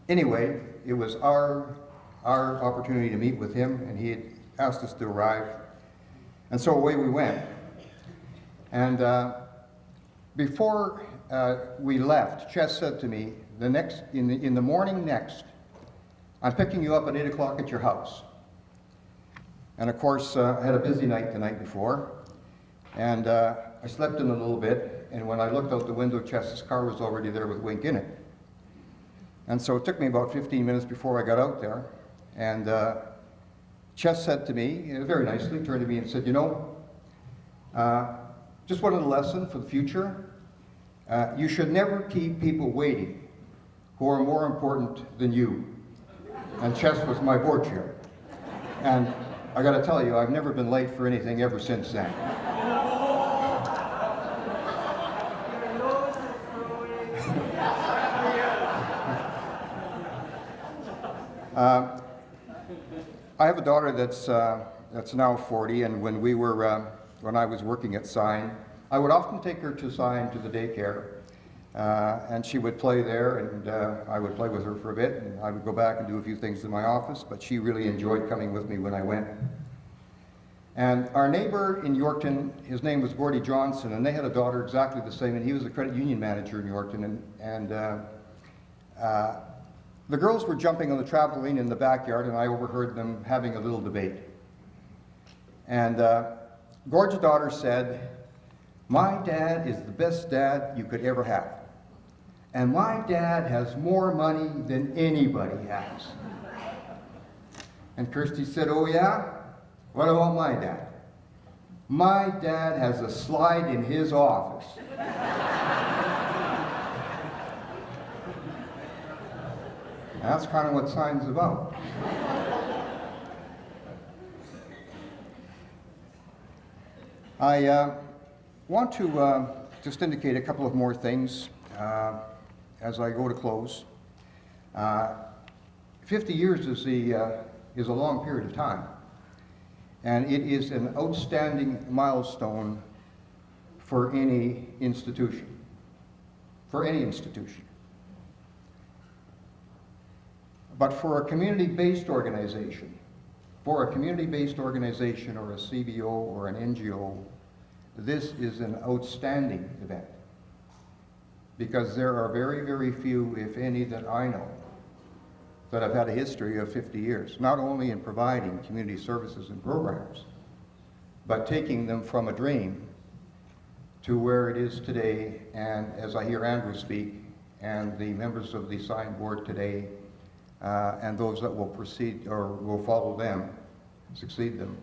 Anyway, it was our opportunity to meet with him, and he had asked us to arrive. And so away we went. And before we left, Chess said to me, in the morning next, I'm picking you up at 8 o'clock at your house. And of course, I had a busy night the night before, and I slept in a little bit, and when I looked out the window, Chess's car was already there with Wink in it. And so it took me about 15 minutes before I got out there, and Chess said to me, very nicely, turned to me and said, you know, just wanted a lesson for the future. You should never keep people waiting who are more important than you. And Chess was my board chair. And I got to tell you, I've never been late for anything ever since then. I have a daughter that's now 40, and when I was working at Sign, I would often take her to Sign to the daycare, and she would play there, and I would play with her for a bit, and I would go back and do a few things in my office, but she really enjoyed coming with me when I went. And our neighbor in Yorkton, his name was Gordy Johnson, and they had a daughter exactly the same, and he was a credit union manager in Yorkton, and the girls were jumping on the trampoline in the backyard, and I overheard them having a little debate. And Gord's daughter said, "My dad is the best dad you could ever have. And my dad has more money than anybody has." And Kirsty said, "Oh yeah? What about my dad? My dad has a slide in his office." That's kind of what Sign's about. I want to just indicate a couple of more things as I go to close. 50 years is a long period of time, and it is an outstanding milestone for any institution. For any institution. But for a community-based organization, or a CBO or an NGO, this is an outstanding event. Because there are very, very few, if any, that I know that have had a history of 50 years, not only in providing community services and programs, but taking them from a dream to where it is today. And as I hear Andrew speak, and the members of the Sign board today, and those that will proceed or will follow them, succeed them,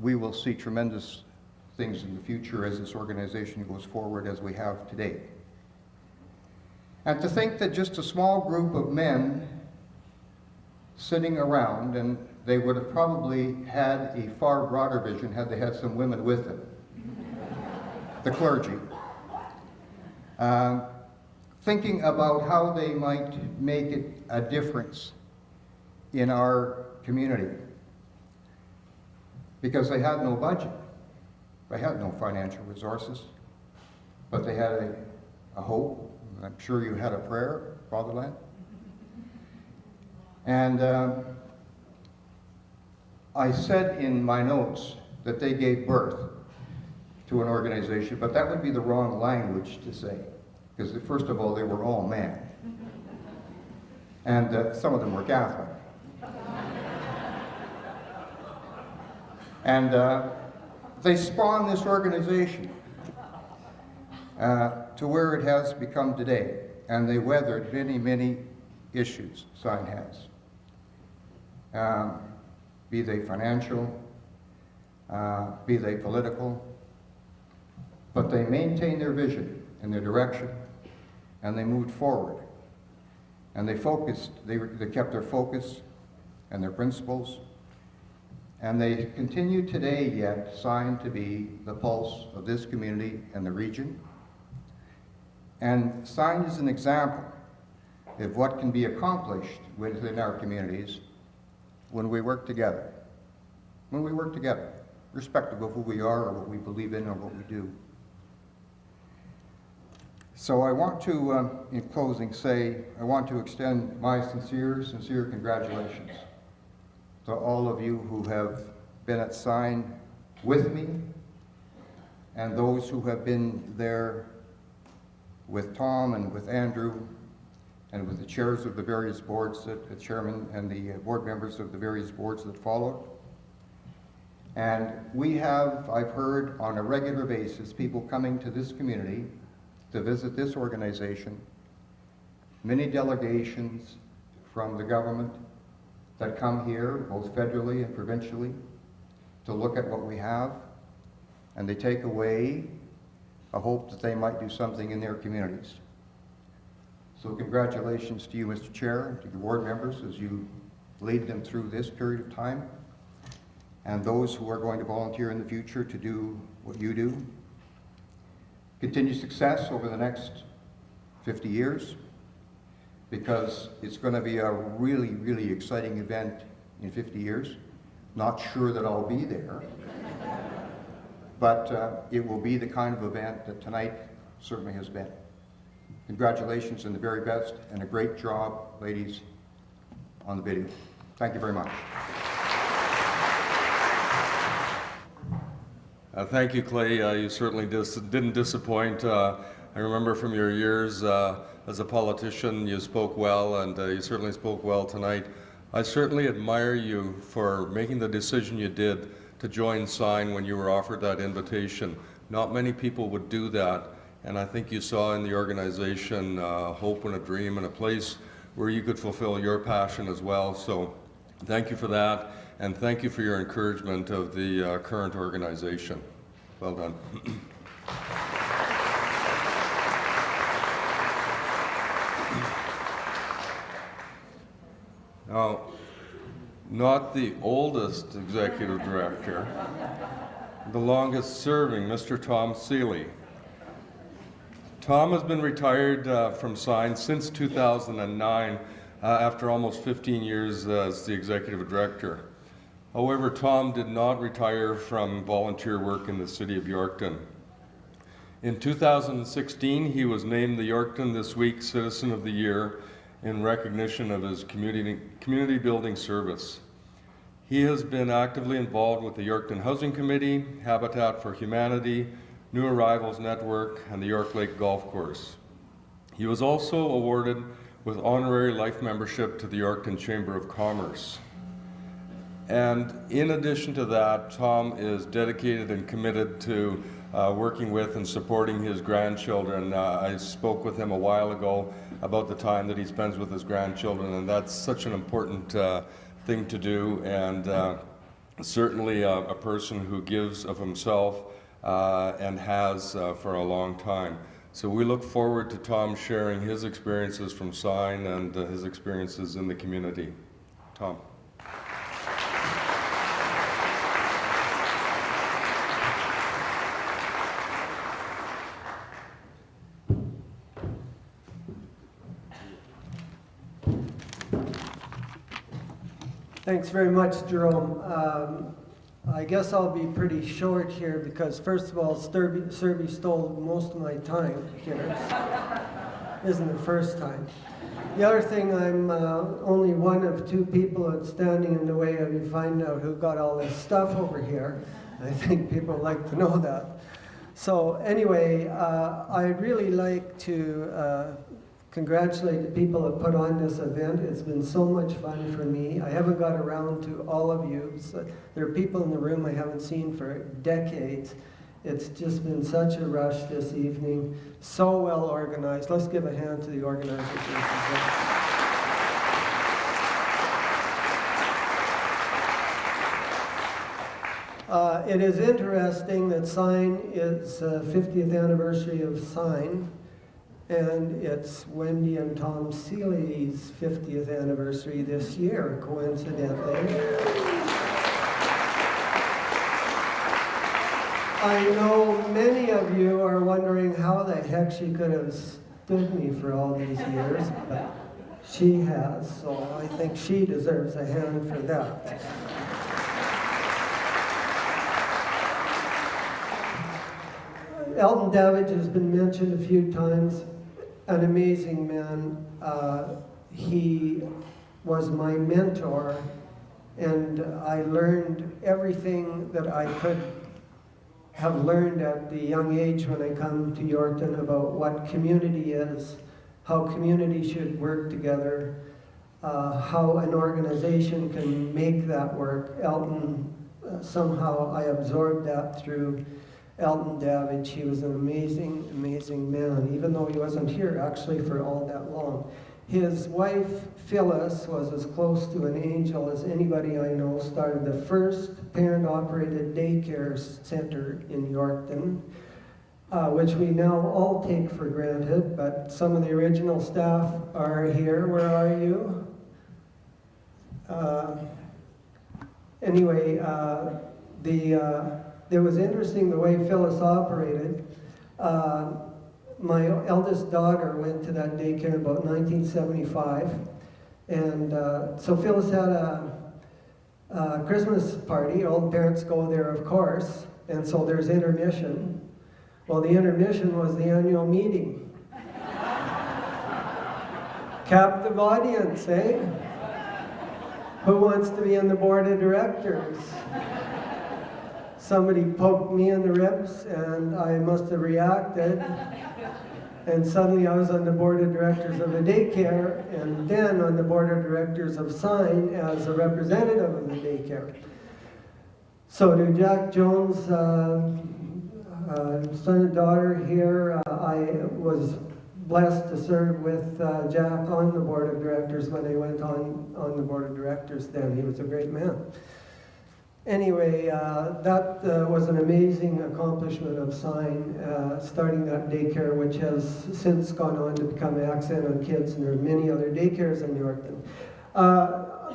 we will see tremendous things in the future as this organization goes forward as we have today. And to think that just a small group of men sitting around, and they would have probably had a far broader vision had they had some women with them, the clergy, thinking about how they might make it a difference in our community. Because they had no budget. They had no financial resources. But they had a hope. I'm sure you had a prayer, Fatherland. And I said in my notes that they gave birth to an organization, but that would be the wrong language to say. Because first of all, they were all men. And some of them were Catholic. And they spawned this organization to where it has become today. And they weathered many, many issues Sign has. Be they financial, be they political, but they maintained their vision and their direction, and they moved forward. And they focused, they kept their focus and their principles, and they continue today yet Sign to be the pulse of this community and the region. And Sign is an example of what can be accomplished within our communities when we work together. When we work together, irrespective of who we are or what we believe in or what we do. So I want to, in closing, say I want to extend my sincere congratulations to all of you who have been at Sign with me, and those who have been there with Tom and with Andrew and with the chairs of the various boards, the chairman and the board members of the various boards that followed. And we have, I've heard on a regular basis, people coming to this community to visit this organization, many delegations from the government that come here, both federally and provincially, to look at what we have, and they take away a hope that they might do something in their communities. So congratulations to you, Mr. Chair, and to the board members as you lead them through this period of time, and those who are going to volunteer in the future to do what you do. Continued success over the next 50 years, because it's going to be a really, really exciting event in 50 years. Not sure that I'll be there, but it will be the kind of event that tonight certainly has been. Congratulations and the very best, and a great job, ladies, on the video. Thank you very much. Thank you, Clay. You certainly didn't disappoint. I remember from your years as a politician, you spoke well, and you certainly spoke well tonight. I certainly admire you for making the decision you did to join SIGN when you were offered that invitation. Not many people would do that, and I think you saw in the organization hope and a dream and a place where you could fulfill your passion as well. So thank you for that, and thank you for your encouragement of the current organization. Well done. Now, not the oldest executive director, the longest serving, Mr. Tom Seeley. Tom has been retired from SIGN since 2009 after almost 15 years as the executive director. However, Tom did not retire from volunteer work in the city of Yorkton. In 2016, he was named the Yorkton This Week Citizen of the Year in recognition of his community building service. He has been actively involved with the Yorkton Housing Committee, Habitat for Humanity, New Arrivals Network, and the York Lake Golf Course. He was also awarded with honorary life membership to the Yorkton Chamber of Commerce. And in addition to that, Tom is dedicated and committed to working with and supporting his grandchildren. I spoke with him a while ago about the time that he spends with his grandchildren, and that's such an important thing to do, and certainly a person who gives of himself and has for a long time. So we look forward to Tom sharing his experiences from SIGN and his experiences in the community. Tom. Thanks very much, Jerome. I guess I'll be pretty short here because, first of all, Serby stole most of my time here. Isn't the first time. The other thing, I'm only one of two people that's standing in the way of you find out who got all this stuff over here. I think people like to know that. So anyway, I'd really like to congratulate the people that put on this event. It's been so much fun for me. I haven't got around to all of you. So there are people in the room I haven't seen for decades. It's just been such a rush this evening. So well organized. Let's give a hand to the organizers. It is interesting that SIGN is 50th anniversary of SIGN. And it's Wendy and Tom Seeley's 50th anniversary this year, coincidentally. I know many of you are wondering how the heck she could have stood me for all these years, but she has, so I think she deserves a hand for that. Elton Davidge has been mentioned a few times. An amazing man. He was my mentor, and I learned everything that I could have learned at the young age when I come to Yorkton about what community is, how community should work together, how an organization can make that work. Elton, somehow I absorbed that through Elton Davidge. He was an amazing, amazing man, even though he wasn't here actually for all that long. His wife, Phyllis, was as close to an angel as anybody I know, started the first parent-operated daycare center in Yorkton. which we now all take for granted, but some of the original staff are here. Where are you? Anyway, it was interesting the way Phyllis operated. My eldest daughter went to that daycare about 1975, and so Phyllis had a Christmas party. All the parents go there, of course, and so there's intermission. Well, the intermission was the annual meeting. Captive audience, eh? Who wants to be on the board of directors? Somebody poked me in the ribs, and I must have reacted. And suddenly I was on the board of directors of a daycare, and then on the board of directors of Sign as a representative of the daycare. So to Jack Jones' son and daughter here, I was blessed to serve with Jack on the board of directors when I went on the board of directors then. He was a great man. Anyway, that was an amazing accomplishment of Sign, starting that daycare, which has since gone on to become Accent on Kids, and there are many other daycares in Yorkton.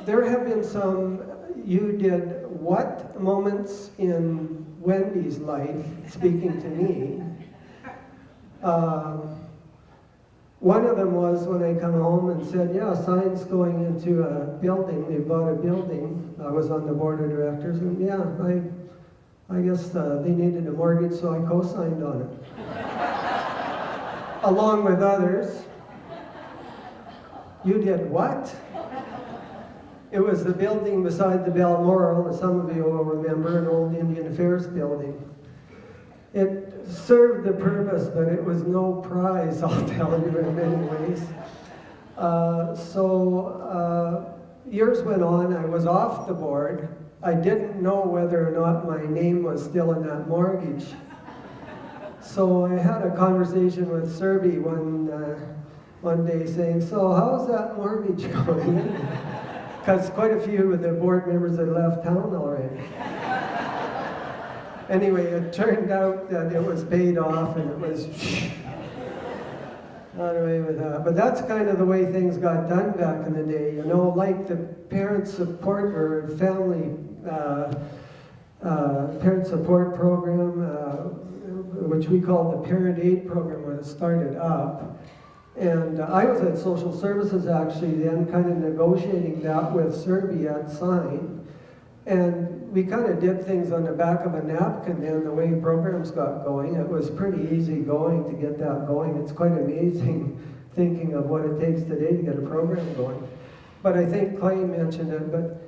There have been some you did what moments in Wendy's life, speaking to me. One of them was when I come home and said, yeah, Sign's going into a building, they bought a building. I was on the board of directors, and yeah, I guess they needed a mortgage, so I co-signed on it. Along with others. You did what? It was the building beside the Balmoral, that some of you will remember, an old Indian Affairs building. It served the purpose, but it was no prize, I'll tell you, in many ways. Years went on, I was off the board. I didn't know whether or not my name was still in that mortgage. So I had a conversation with Serby one day saying, so how's that mortgage going? Because quite a few of the board members had left town already. Anyway, it turned out that it was paid off, and it was not away with that. But that's kind of the way things got done back in the day, you know, like the parent support or family parent support program, which we call the Parent Aid Program when it started up. And I was at Social Services actually then, kind of negotiating that with Serbia at Sign. And we kind of did things on the back of a napkin then, the way programs got going. It was pretty easy going to get that going. It's quite amazing thinking of what it takes today to get a program going. But I think Clay mentioned it, but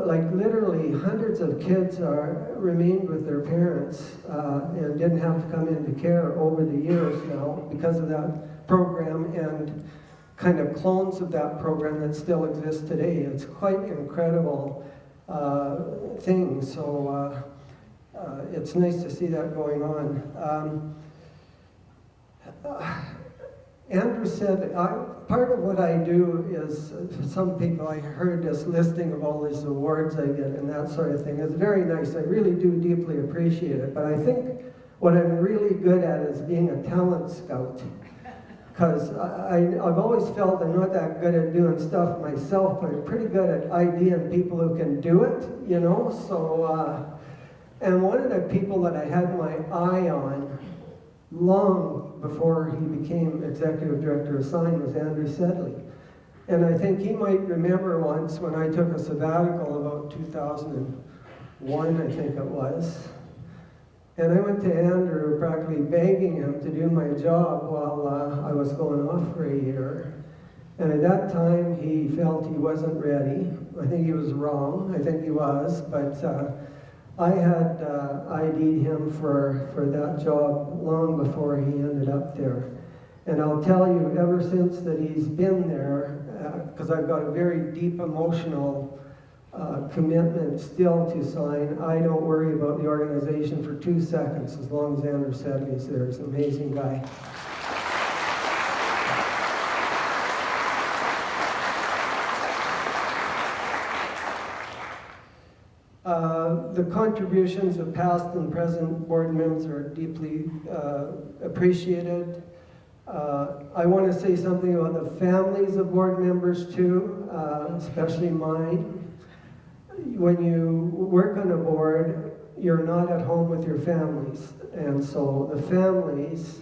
like literally hundreds of kids remained with their parents and didn't have to come into care over the years now because of that program and kind of clones of that program that still exists today. It's quite incredible thing, so it's nice to see that going on. Andrew said, part of what I do is, some people, I heard this listing of all these awards I get and that sort of thing. It's very nice, I really do deeply appreciate it, but I think what I'm really good at is being a talent scout. Because I've always felt I'm not that good at doing stuff myself, but I'm pretty good at IDing people who can do it, you know? So, and one of the people that I had my eye on long before he became executive director of Sign was Andrew Sedley. And I think he might remember once when I took a sabbatical about 2001, I think it was. And I went to Andrew practically begging him to do my job while I was going off for a year. And at that time, he felt he wasn't ready. I think he was wrong. I think he was. But I had ID'd him for that job long before he ended up there. And I'll tell you, ever since that he's been there, because I've got a very deep emotional commitment still to Sign. I don't worry about the organization for 2 seconds as long as Andrew Sedley's there. He's an amazing guy. The contributions of past and present board members are deeply appreciated. I want to say something about the families of board members too, especially mine. When you work on a board, you're not at home with your families, and so the families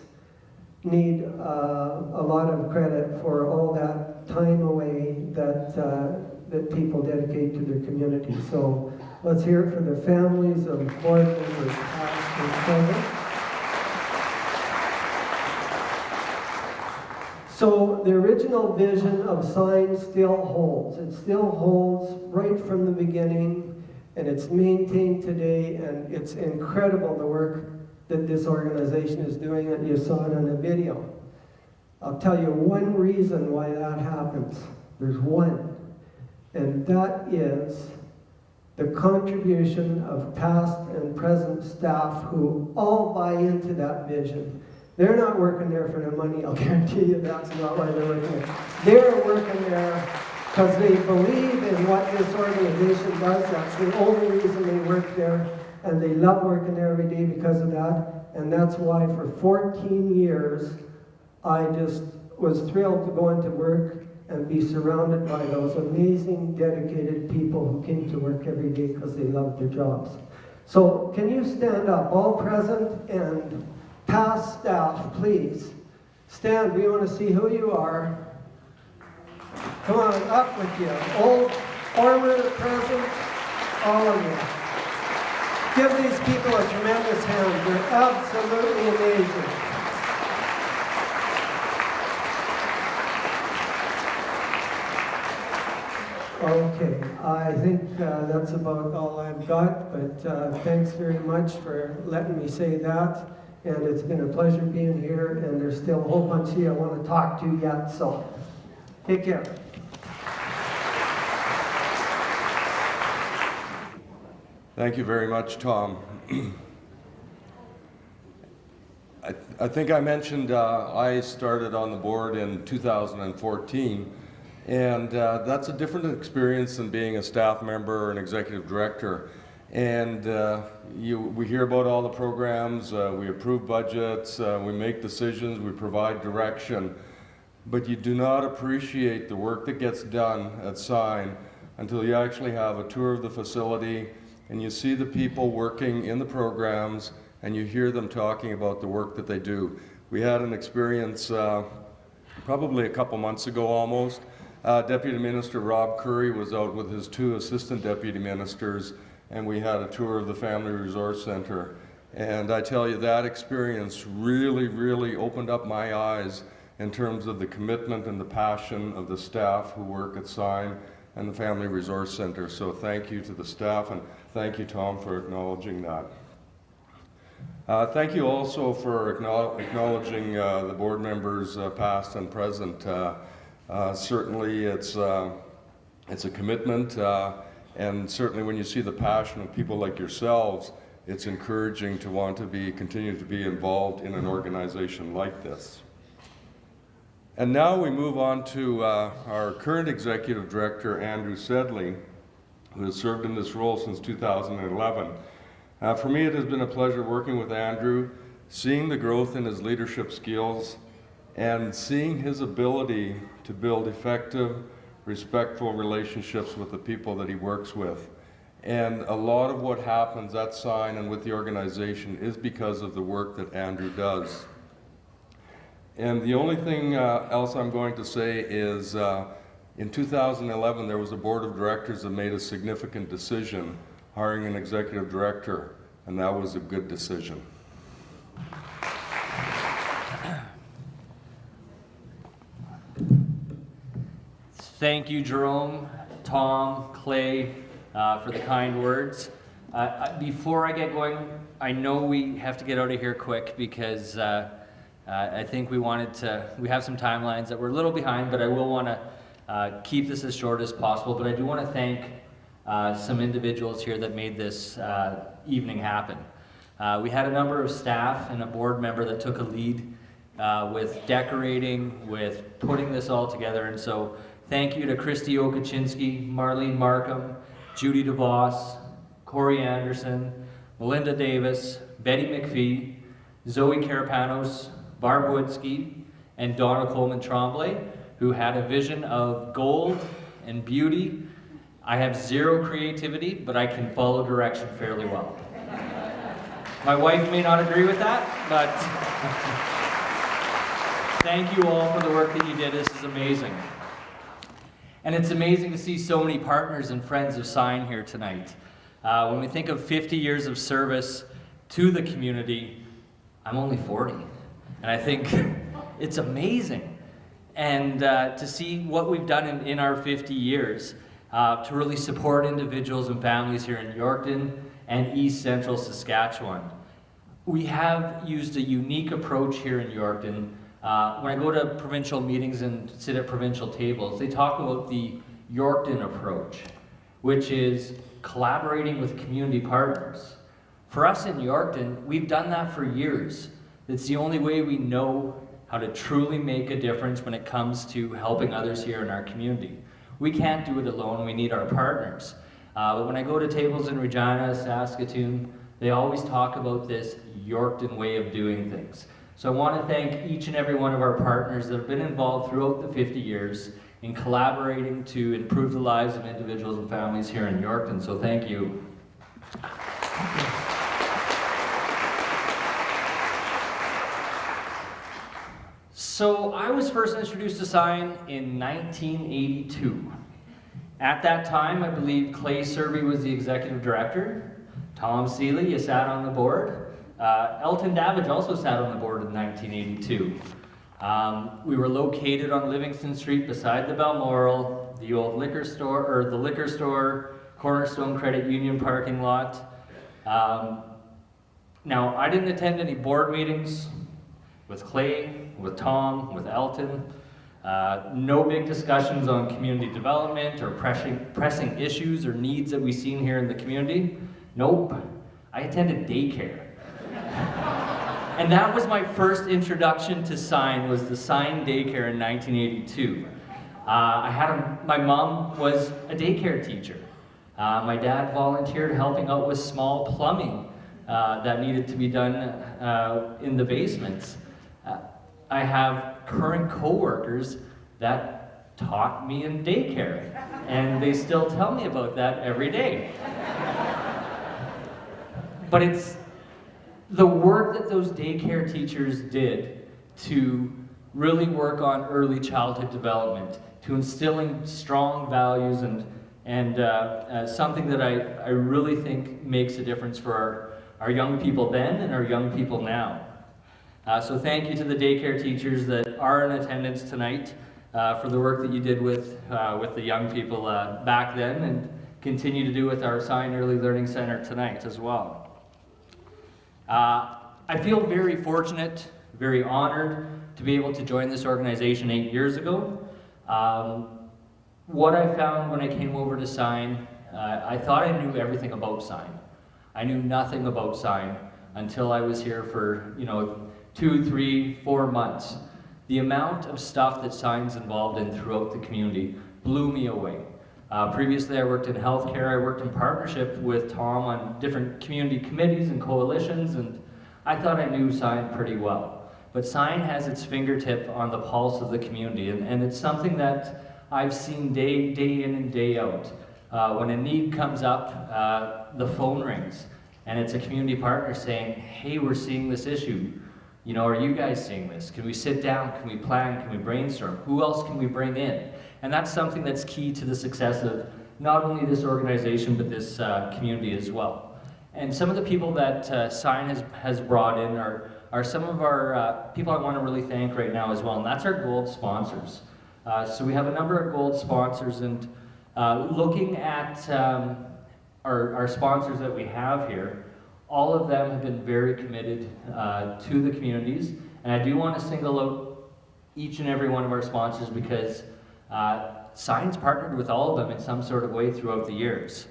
need a lot of credit for all that time away that people dedicate to their community. So let's hear it for the families of board members past and present. So the original vision of sign still holds. It still holds right from the beginning, and it's maintained today, and it's incredible the work that this organization is doing, and you saw it on the video. I'll tell you one reason why that happens. There's one, and that is the contribution of past and present staff who all buy into that vision. They're not working there for the money, I'll guarantee you that's not why they're working there. They're working there because they believe in what this organization does. That's the only reason they work there, and they love working there every day because of that. And that's why for 14 years, I just was thrilled to go into work and be surrounded by those amazing, dedicated people who came to work every day because they loved their jobs. So can you stand up, all present and past staff, please. Stand, we want to see who you are. Come on, up with you. Old, former, present, all of you. Give these people a tremendous hand. They're absolutely amazing. Okay, I think that's about all I've got, but thanks very much for letting me say that. And it's been a pleasure being here, and there's still a whole bunch of you I want to talk to yet, so take care. Thank you very much, Tom. I think I mentioned I started on the board in 2014, and that's a different experience than being a staff member or an executive director. And we hear about all the programs, we approve budgets, we make decisions, we provide direction, but you do not appreciate the work that gets done at Sign until you actually have a tour of the facility and you see the people working in the programs and you hear them talking about the work that they do. We had an experience probably a couple months ago almost. Deputy Minister Rob Curry was out with his 2 assistant deputy ministers, and we had a tour of the Family Resource Center. And I tell you, that experience really opened up my eyes in terms of the commitment and the passion of the staff who work at Sign and the Family Resource Center. So thank you to the staff, and thank you, Tom, for acknowledging that. Thank you also for acknowledging the board members past and present. Certainly it's a commitment, and certainly when you see the passion of people like yourselves, it's encouraging to want to continue to be involved in an organization like this. And now we move on to our current executive director, Andrew Sedley, who has served in this role since 2011. For me, it has been a pleasure working with Andrew, seeing the growth in his leadership skills, and seeing his ability to build effective, respectful relationships with the people that he works with. And a lot of what happens at Sign and with the organization is because of the work that Andrew does. And the only thing else I'm going to say is in 2011 there was a board of directors that made a significant decision hiring an executive director, and that was a good decision. Thank you, Jerome, Tom, Clay, for the kind words. Before I get going, I know we have to get out of here quick because I think we have some timelines that we're a little behind, but I will want to keep this as short as possible. But I do want to thank some individuals here that made this evening happen. We had a number of staff and a board member that took a lead with decorating, with putting this all together, and so thank you to Christy Okaczynski, Marlene Markham, Judy DeVos, Corey Anderson, Melinda Davis, Betty McPhee, Zoe Carapanos, Barb Woodsky, and Donna Coleman Tremblay, who had a vision of gold and beauty. I have zero creativity, but I can follow direction fairly well. My wife may not agree with that, but thank you all for the work that you did. This is amazing. And it's amazing to see so many partners and friends of Sign here tonight. When we think of 50 years of service to the community, I'm only 40. And I think it's amazing. And to see what we've done in our 50 years to really support individuals and families here in Yorkton and East Central Saskatchewan. We have used a unique approach here in Yorkton. When I go to provincial meetings and sit at provincial tables, they talk about the Yorkton approach, which is collaborating with community partners. For us in Yorkton, we've done that for years. It's the only way we know how to truly make a difference when it comes to helping others here in our community. We can't do it alone, we need our partners. But when I go to tables in Regina, Saskatoon, they always talk about this Yorkton way of doing things. So I want to thank each and every one of our partners that have been involved throughout the 50 years in collaborating to improve the lives of individuals and families here in Yorkton. So thank you. So I was first introduced to Sign in 1982. At that time, I believe Clay Serby was the executive director. Tom Seeley, you sat on the board. Elton Davidge also sat on the board in 1982. We were located on Livingston Street beside the Balmoral, the old liquor store, or the liquor store, Cornerstone Credit Union parking lot. Now, I didn't attend any board meetings with Clay, with Tom, with Elton. No big discussions on community development or pressing issues or needs that we've seen here in the community. Nope. I attended daycare. And that was my first introduction to Sign, was the Sign daycare in 1982. My mom was a daycare teacher. My dad volunteered helping out with small plumbing that needed to be done in the basements. I have current coworkers that taught me in daycare, and they still tell me about that every day. But it's the work that those daycare teachers did to really work on early childhood development, to instilling strong values and something that I really think makes a difference for our young people then and our young people now. So thank you to the daycare teachers that are in attendance tonight for the work that you did with the young people back then and continue to do with our Sign Early Learning Center tonight as well. I feel very fortunate, very honored to be able to join this organization 8 years ago. What I found when I came over to Sign, I thought I knew everything about Sign. I knew nothing about Sign until I was here for 2, 3, 4 months. The amount of stuff that Sign's involved in throughout the community blew me away. Previously, I worked in healthcare. I worked in partnership with Tom on different community committees and coalitions, and I thought I knew Sign pretty well. But Sign has its fingertip on the pulse of the community, and it's something that I've seen day in and day out. When a need comes up, the phone rings, and it's a community partner saying, hey, we're seeing this issue. Are you guys seeing this? Can we sit down? Can we plan? Can we brainstorm? Who else can we bring in? And that's something that's key to the success of not only this organization, but this community as well. And some of the people that Sign has brought in are some of our people I want to really thank right now as well, and that's our gold sponsors. So we have a number of gold sponsors, and looking at our sponsors that we have here, all of them have been very committed to the communities, and I do want to single out each and every one of our sponsors because Sign's partnered with all of them in some sort of way throughout the years.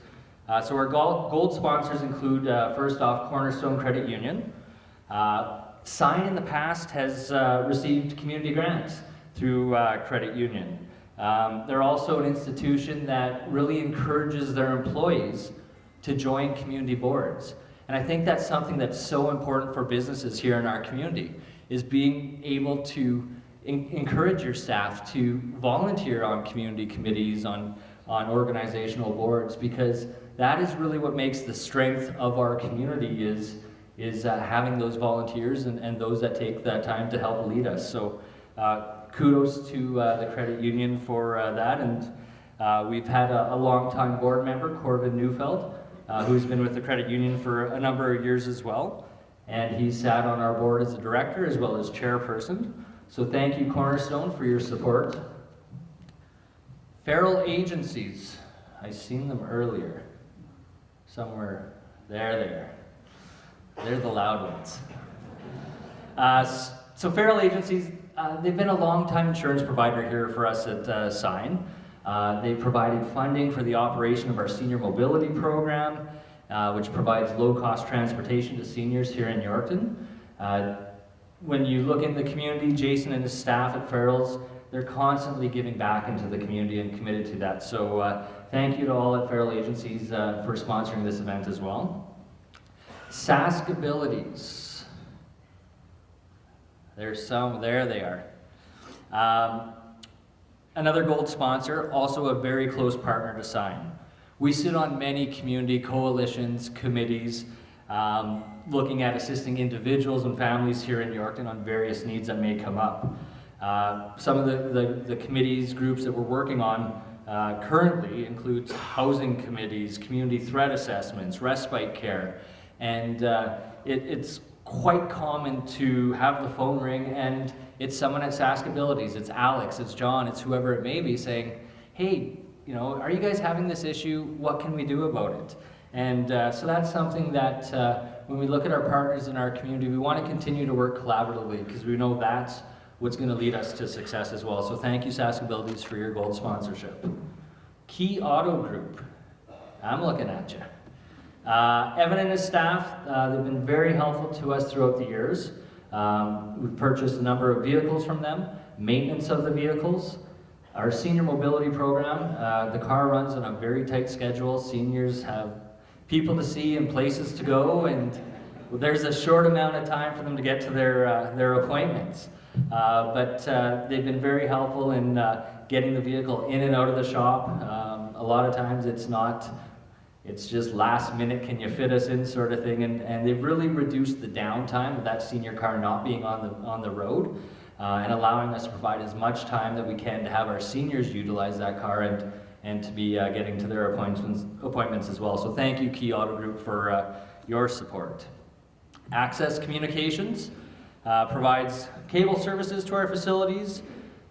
So our gold sponsors include, first off, Cornerstone Credit Union. Sign in the past has received community grants through Credit Union. They're also an institution that really encourages their employees to join community boards. And I think that's something that's so important for businesses here in our community, is being able to encourage your staff to volunteer on community committees, on organizational boards, because that is really what makes the strength of our community is having those volunteers and those that take that time to help lead us. So kudos to the credit union for that. And we've had a long-time board member, Corbin Neufeld, who's been with the credit union for a number of years as well. And he sat on our board as a director as well as chairperson. So thank you, Cornerstone, for your support. Feral agencies. I seen them earlier. Somewhere. There. They're the loud ones. So feral agencies, they've been a long-time insurance provider here for us at Sign. They provided funding for the operation of our senior mobility program, which provides low-cost transportation to seniors here in Yorkton. When you look in the community, Jason and his staff at Ferals, they're constantly giving back into the community and committed to that. So thank you to all at Feral Agencies for sponsoring this event as well. Sask Abilities. There's some, there they are. Another gold sponsor, also a very close partner to Sign. We sit on many community coalitions, committees, looking at assisting individuals and families here in Yorkton on various needs that may come up. Some of the committees, groups that we're working on currently includes housing committees, community threat assessments, respite care, and it's quite common to have the phone ring and it's someone at Sask Abilities, it's Alex, it's John, it's whoever it may be saying, hey, you know, are you guys having this issue? What can we do about it? And so that's something that when we look at our partners in our community, we want to continue to work collaboratively because we know that's what's going to lead us to success as well. So thank you, Sask Abilities, for your gold sponsorship. Key Auto Group, I'm looking at you. Evan and his staff, they've been very helpful to us throughout the years. We've purchased a number of vehicles from them, maintenance of the vehicles. Our senior mobility program, the car runs on a very tight schedule. Seniors have people to see and places to go, and there's a short amount of time for them to get to their appointments. But they've been very helpful in getting the vehicle in and out of the shop. A lot of times it's just last minute, can you fit us in sort of thing, and they've really reduced the downtime of that senior car not being on the road, and allowing us to provide as much time that we can to have our seniors utilize that car and to be getting to their appointments as well. So thank you, Key Auto Group, for your support. Access Communications provides cable services to our facilities.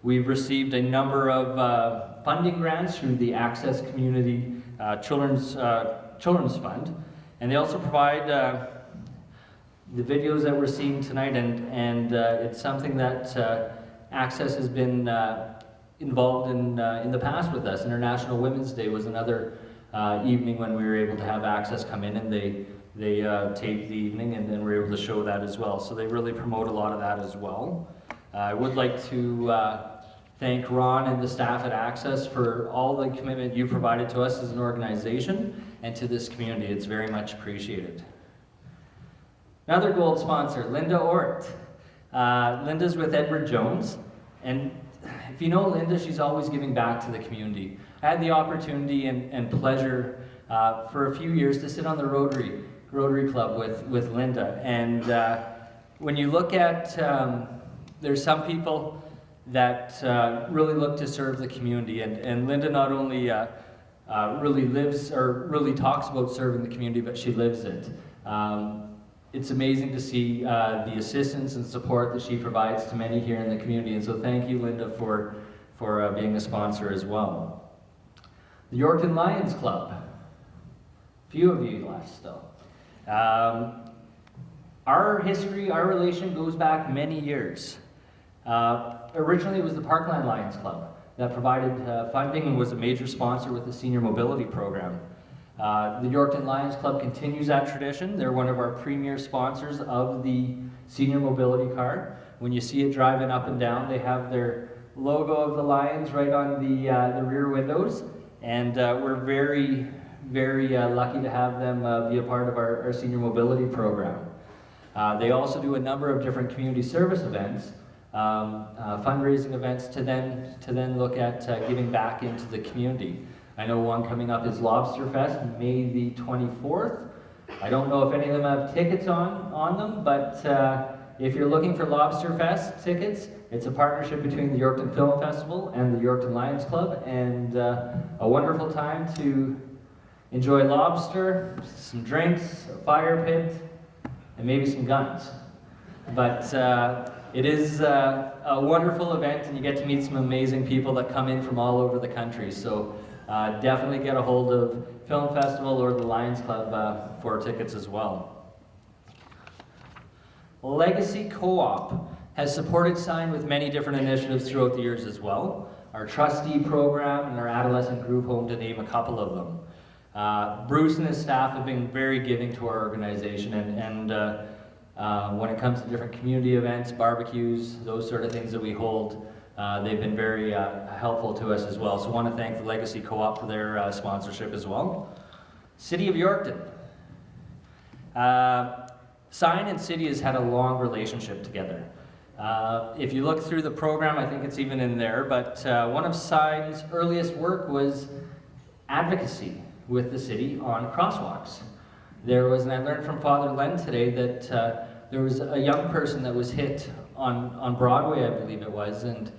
We've received a number of funding grants through the Access Community Children's Fund, and they also provide the videos that we're seeing tonight, and it's something that Access has been involved in the past with us. International Women's Day was another evening when we were able to have Access come in, and they taped the evening, and then we're able to show that as well. So they really promote a lot of that as well. I would like to thank Ron and the staff at Access for all the commitment you provided to us as an organization and to this community. It's very much appreciated. Another gold sponsor, Linda Ort. Linda's with Edward Jones, and if you know Linda, she's always giving back to the community. I had the opportunity and pleasure for a few years to sit on the Rotary Club with Linda, and when you look at, there's some people that really look to serve the community, and Linda not only really lives or really talks about serving the community, but she lives it. It's amazing to see the assistance and support that she provides to many here in the community, and so thank you, Linda, for being a sponsor as well. The Yorkton Lions Club, a few of you left still. Our history, our relation goes back many years. Originally it was the Parkland Lions Club that provided funding and was a major sponsor with the senior mobility program. The Yorkton Lions Club continues that tradition. They're one of our premier sponsors of the senior mobility car. When you see it driving up and down, they have their logo of the Lions right on the rear windows, and we're very, very lucky to have them be a part of our senior mobility program. They also do a number of different community service events, fundraising events to then look at giving back into the community. I know one coming up is Lobster Fest, May the 24th. I don't know if any of them have tickets on them, but if you're looking for Lobster Fest tickets, it's a partnership between the Yorkton Film Festival and the Yorkton Lions Club, and a wonderful time to enjoy lobster, some drinks, a fire pit, and maybe some guns. But it is a wonderful event, and you get to meet some amazing people that come in from all over the country. So definitely get a hold of Film Festival or the Lions Club for tickets as well. Legacy Co-op has supported Sign with many different initiatives throughout the years as well. Our trustee program and our adolescent group home, to name a couple of them. Bruce and his staff have been very giving to our organization, and when it comes to different community events, barbecues, those sort of things that we hold, they've been very helpful to us as well. So I want to thank the Legacy Co-op for their sponsorship as well. City of Yorkton. Sign and City has had a long relationship together. If you look through the program, I think it's even in there, but one of Sign's earliest work was advocacy with the city on crosswalks. There was, and I learned from Father Len today that there was a young person that was hit on Broadway, I believe it was, and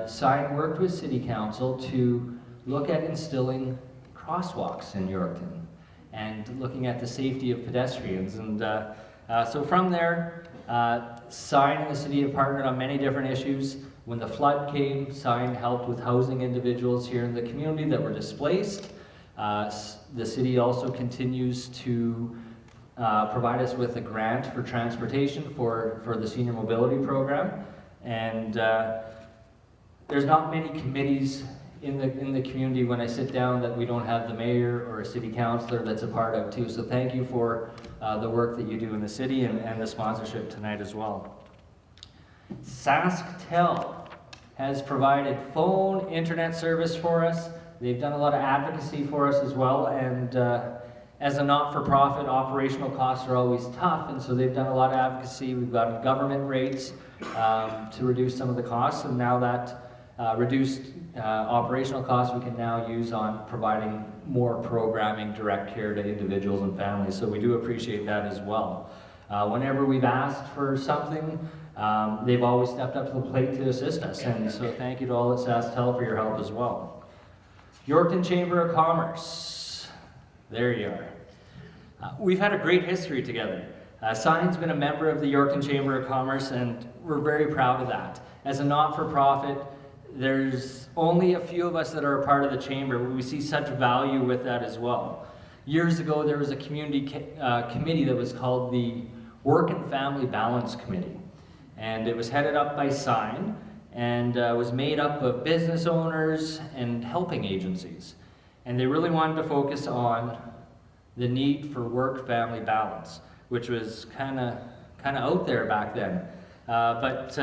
Sign worked with City Council to look at instilling crosswalks in Yorkton and looking at the safety of pedestrians. And so from there, Sign and the city have partnered on many different issues. When the flood came, Sign helped with housing individuals here in the community that were displaced. The city also continues to provide us with a grant for transportation for the senior mobility program. And there's not many committees in the community when I sit down that we don't have the mayor or a city councillor that's a part of too. So thank you for the work that you do in the city and the sponsorship tonight as well. SaskTel has provided phone, internet service for us. They've done a lot of advocacy for us as well, and as a not-for-profit, operational costs are always tough, and so they've done a lot of advocacy. We've got government rates to reduce some of the costs, and now that reduced operational costs we can now use on providing more programming, direct care to individuals and families, so we do appreciate that as well. Whenever we've asked for something, they've always stepped up to the plate to assist us, and so thank you to all at SaskTel for your help as well. Yorkton Chamber of Commerce, there you are. We've had a great history together. Sign's been a member of the Yorkton Chamber of Commerce, and we're very proud of that. As a not-for-profit, there's only a few of us that are a part of the chamber, but we see such value with that as well. Years ago, there was a community committee that was called the Work and Family Balance Committee, and it was headed up by Sign, and was made up of business owners and helping agencies. And they really wanted to focus on the need for work-family balance, which was kind of out there back then. But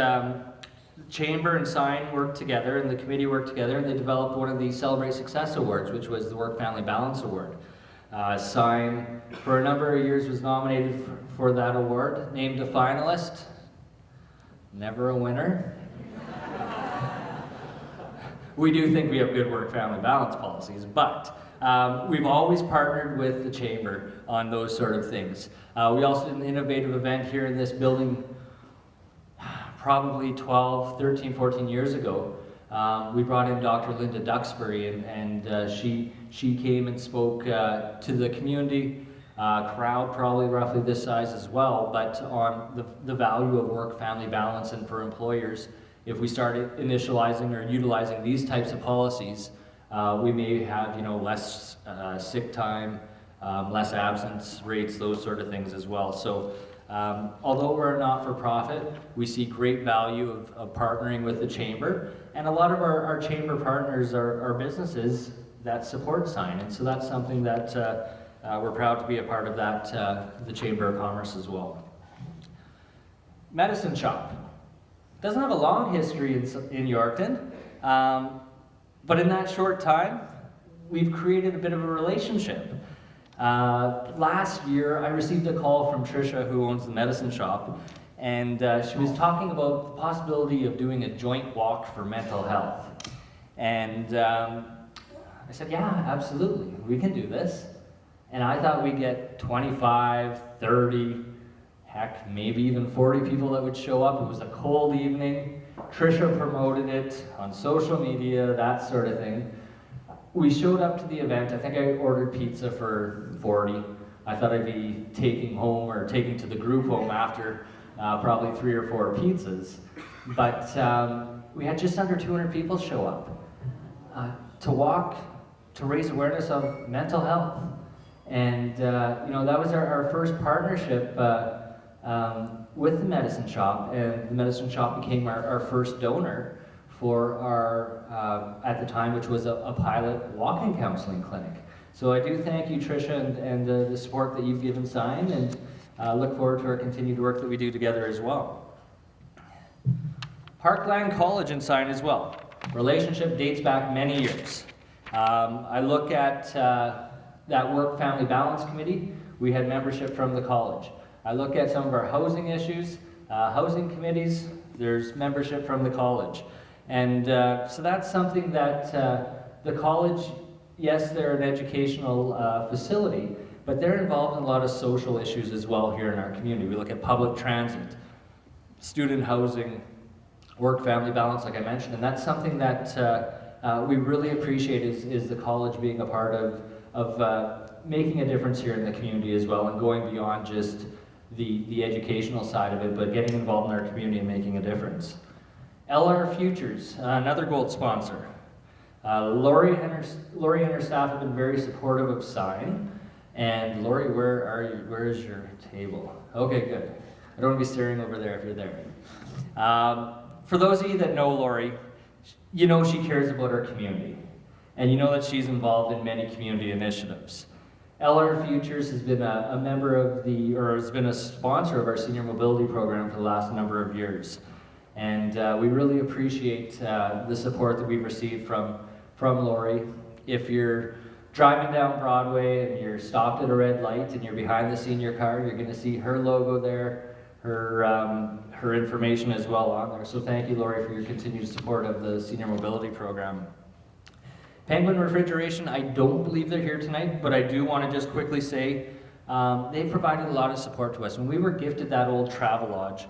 Chamber and Sign worked together, and the committee worked together, and they developed one of the Celebrate Success Awards, which was the Work-Family Balance Award. Sign, for a number of years, was nominated for that award, named a finalist, never a winner. We do think we have good work-family balance policies, but we've always partnered with the Chamber on those sort of things. We also did an innovative event here in this building probably 12, 13, 14 years ago. We brought in Dr. Linda Duxbury, and she came and spoke to the community, crowd probably roughly this size as well, but on the value of work-family balance, and for employers, if we started initializing or utilizing these types of policies, we may have less sick time, less absence rates, those sort of things as well. So although we're a not-for-profit, we see great value of partnering with the Chamber, and a lot of our Chamber partners are businesses that support Sign, and so that's something that we're proud to be a part of that, the Chamber of Commerce as well. Medicine Shop. Doesn't have a long history in Yorkton, but in that short time, we've created a bit of a relationship. Last year, I received a call from Trisha, who owns the medicine shop, and she was talking about the possibility of doing a joint walk for mental health. And I said, yeah, absolutely, we can do this. And I thought we'd get 25, 30, heck, maybe even 40 people that would show up. It was a cold evening. Trisha promoted it on social media, that sort of thing. We showed up to the event. I think I ordered pizza for 40. I thought I'd be taking to the group home after probably 3 or 4 pizzas. But we had just under 200 people show up to walk, to raise awareness of mental health. And that was our first partnership with the medicine shop, and the medicine shop became our first donor for our, at the time, which was a pilot walk-in counseling clinic. So I do thank you, Trisha, and the support that you've given Sign, and look forward to our continued work that we do together as well. Parkland College and Sign as well. Relationship dates back many years. I look at that Work-Family Balance Committee. We had membership from the college. I look at some of our housing issues, housing committees, there's membership from the college. And so that's something that the college, yes, they're an educational facility, but they're involved in a lot of social issues as well here in our community. We look at public transit, student housing, work-family balance, like I mentioned, and that's something that we really appreciate is the college being a part of making a difference here in the community as well, and going beyond just the educational side of it, but getting involved in our community and making a difference. LR Futures, another gold sponsor. Lori and her staff have been very supportive of Sign. And Lori, where are you? Where is your table? Okay, good. I don't want to be staring over there if you're there. For those of you that know Lori, you know she cares about her community. And you know that she's involved in many community initiatives. LR Futures has been a member of has been a sponsor of our senior mobility program for the last number of years. And we really appreciate the support that we've received from Lori. If you're driving down Broadway and you're stopped at a red light and you're behind the senior car, you're going to see her logo there, her information as well on there. So thank you, Lori, for your continued support of the senior mobility program. Penguin Refrigeration, I don't believe they're here tonight, but I do want to just quickly say they provided a lot of support to us. When we were gifted that old travel lodge,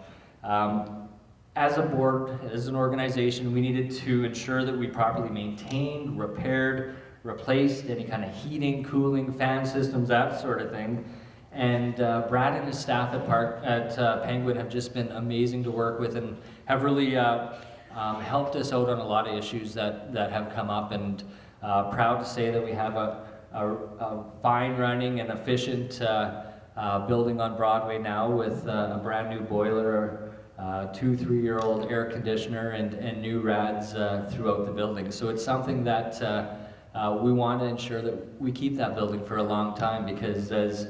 as a board, as an organization, we needed to ensure that we properly maintained, repaired, replaced any kind of heating, cooling, fan systems, that sort of thing. And Brad and his staff at Penguin have just been amazing to work with and have really helped us out on a lot of issues that have come up, and proud to say that we have a fine running and efficient building on Broadway now with a brand new boiler, 2-3-year-old air conditioner, and new rads throughout the building. So it's something that we want to ensure that we keep that building for a long time, because as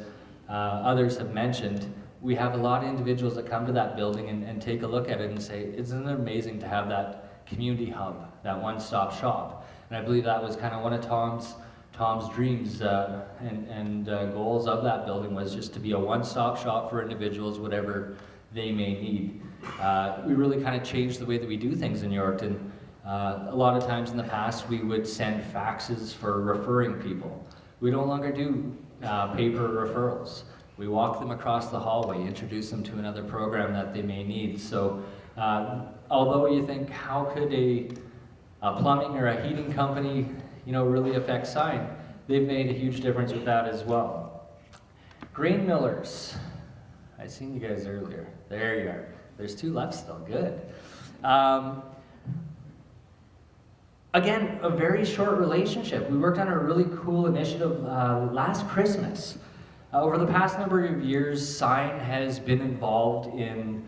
others have mentioned, we have a lot of individuals that come to that building and take a look at it and say, isn't it amazing to have that community hub, that one-stop shop? And I believe that was kind of one of Tom's dreams and goals of that building, was just to be a one-stop shop for individuals, whatever they may need. We really kind of changed the way that we do things in Yorkton. A lot of times in the past, we would send faxes for referring people. We no longer do paper referrals. We walk them across the hallway, introduce them to another program that they may need. So although you think, how could a plumbing or a heating company, really affect Sign, they've made a huge difference with that as well. Grain millers. I seen you guys earlier. There you are. There's 2 left still. Good. Again, a very short relationship. We worked on a really cool initiative last Christmas. Over the past number of years, Sign has been involved in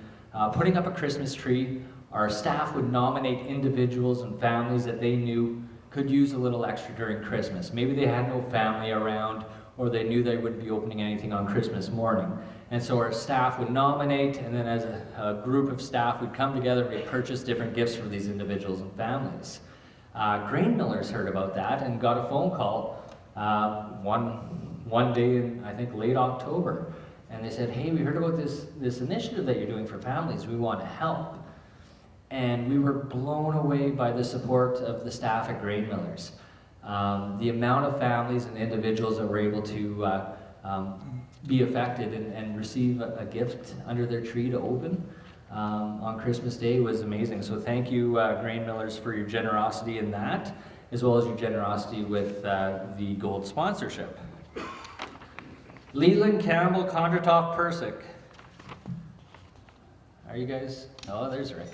putting up a Christmas tree. Our staff would nominate individuals and families that they knew could use a little extra during Christmas. Maybe they had no family around, or they knew they wouldn't be opening anything on Christmas morning. And so our staff would nominate, and then as a group of staff would come together and we'd purchase different gifts for these individuals and families. Grain millers heard about that and got a phone call one day in, I think, late October. And they said, hey, we heard about this initiative that you're doing for families. We want to help. And we were blown away by the support of the staff at Grain Millers. The amount of families and individuals that were able to be affected and receive a gift under their tree to open on Christmas Day was amazing. So thank you, Grain Millers, for your generosity in that, as well as your generosity with the gold sponsorship. Leland, Campbell, Kondratoff, Persick. Are you guys? Oh, there's Rick.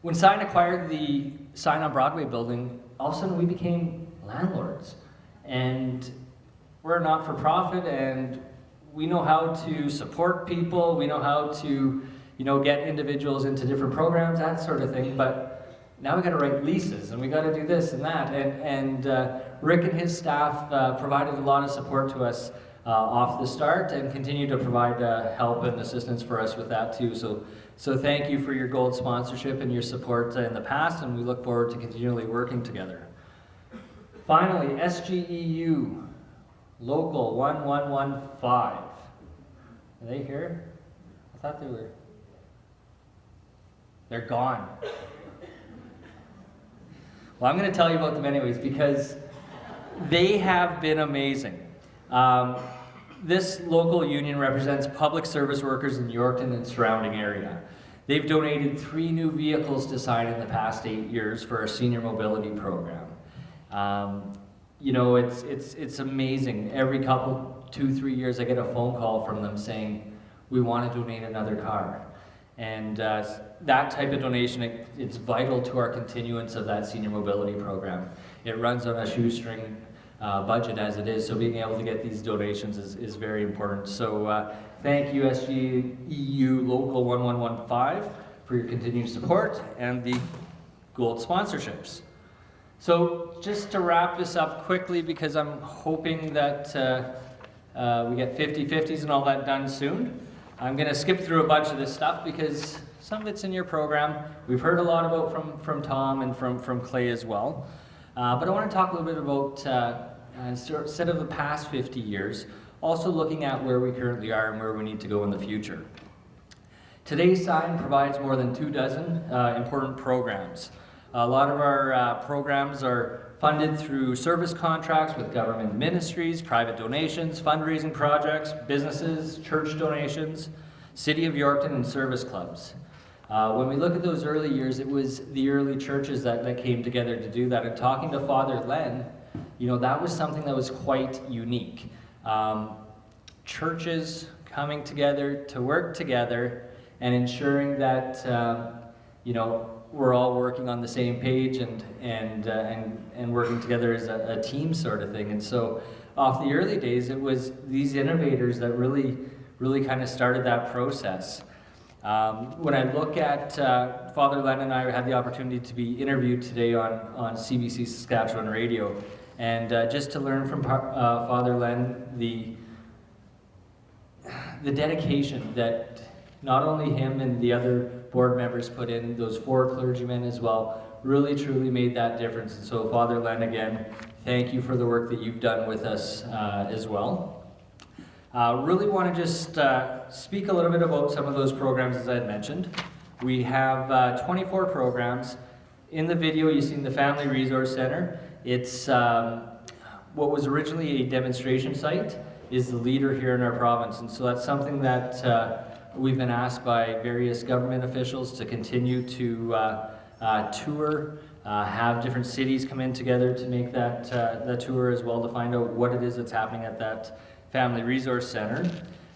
When Sign acquired the Sign on Broadway building, all of a sudden we became landlords. And we're a not-for-profit, and we know how to support people, we know how to, get individuals into different programs, that sort of thing, but now we got to write leases, and we got to do this and that, and Rick and his staff provided a lot of support to us off the start, and continue to provide help and assistance for us with that too. So thank you for your gold sponsorship and your support in the past, and we look forward to continually working together. Finally, SGEU, Local 1115. Are they here? I thought they were. They're gone. Well, I'm going to tell you about them anyways because they have been amazing. This local union represents public service workers in Yorkton and surrounding area. They've donated 3 new vehicles to Sign in the past 8 years for our senior mobility program. It's amazing. Every couple, 2-3 years, I get a phone call from them saying, we want to donate another car. And that type of donation, it's vital to our continuance of that senior mobility program. It runs on a shoestring budget as it is, so being able to get these donations is very important. So thank you, SGEU Local 1115, for your continued support and the gold sponsorships. So just to wrap this up quickly, because I'm hoping that we get 50-50s and all that done soon, I'm going to skip through a bunch of this stuff because some of it's in your program. We've heard a lot about from Tom and from Clay as well. But I want to talk a little bit about, instead of the past 50 years, also looking at where we currently are and where we need to go in the future. Today's Sign provides more than 24 important programs. A lot of our programs are funded through service contracts with government ministries, private donations, fundraising projects, businesses, church donations, City of Yorkton, and service clubs. When we look at those early years, it was the early churches that came together to do that. And talking to Father Len, that was something that was quite unique. Churches coming together to work together and ensuring that, we're all working on the same page and working together as a team sort of thing. And so off the early days, it was these innovators that really kind of started that process. When I look at Father Len and I had the opportunity to be interviewed today on CBC Saskatchewan Radio, and just to learn from Father Len the dedication that not only him and the other board members put in, those 4 clergymen as well, really truly made that difference. And so Father Len, again, thank you for the work that you've done with us as well. Really want to just speak a little bit about some of those programs as I had mentioned. We have 24 programs. In the video, you've seen the Family Resource Center. It's what was originally a demonstration site is the leader here in our province. And so that's something that we've been asked by various government officials to continue to tour, have different cities come in together to make that tour as well, to find out what it is that's happening at that Family Resource Center.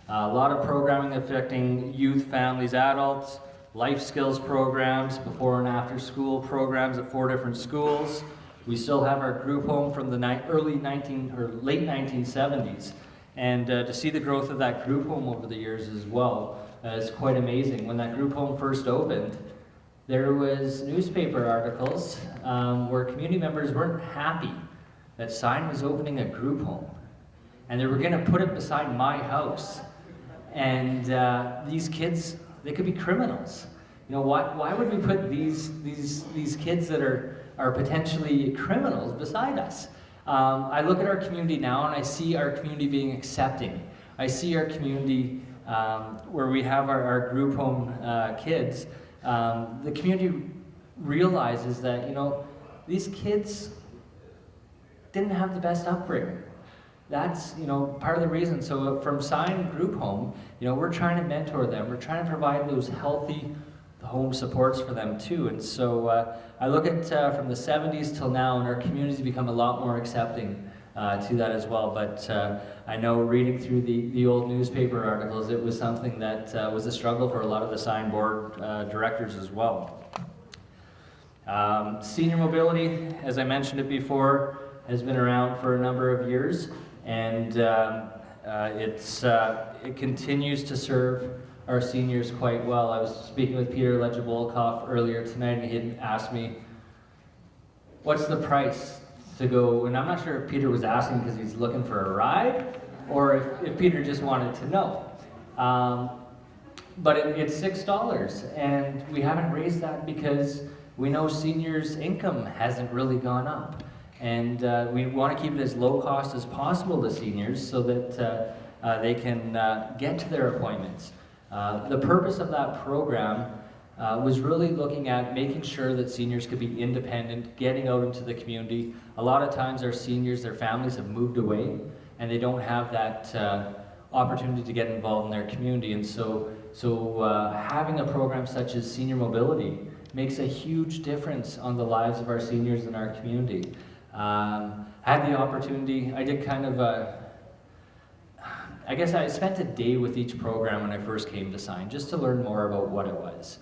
A lot of programming affecting youth, families, adults, life skills programs, before and after school programs at 4 different schools. We still have our group home from the late 1970s. And to see the growth of that group home over the years as well is quite amazing. When that group home first opened, there was newspaper articles where community members weren't happy that Sign was opening a group home. And they were going to put it beside my house. And these kids, they could be criminals. You know, why would we put these kids that are potentially criminals beside us? I look at our community now and I see our community being accepting. I see our community where we have our group home kids. The community realizes that, you know, these kids didn't have the best upbringing. That's, you know, part of the reason. So from Sign Group Home, you know, we're trying to mentor them. We're trying to provide those healthy home supports for them too. And so I look at from the 70s till now, and our community's become a lot more accepting to that as well. But I know reading through the old newspaper articles, it was something that was a struggle for a lot of the Sign board directors as well. Senior mobility, as I mentioned it before, has been around for a number of years, and it continues to serve our seniors quite well. I was speaking with Peter Lejabolkoff earlier tonight, and he had asked me, what's the price to go? And I'm not sure if Peter was asking because he's looking for a ride, or if Peter just wanted to know. But it's $6, and we haven't raised that because we know seniors' income hasn't really gone up. And we want to keep it as low cost as possible to seniors so that they can get to their appointments. The purpose of that program was really looking at making sure that seniors could be independent, getting out into the community. A lot of times our seniors, their families have moved away and they don't have that opportunity to get involved in their community. And so having a program such as senior mobility makes a huge difference on the lives of our seniors in our community. Had the opportunity, I did kind of I guess I spent a day with each program when I first came to Sign, just to learn more about what it was.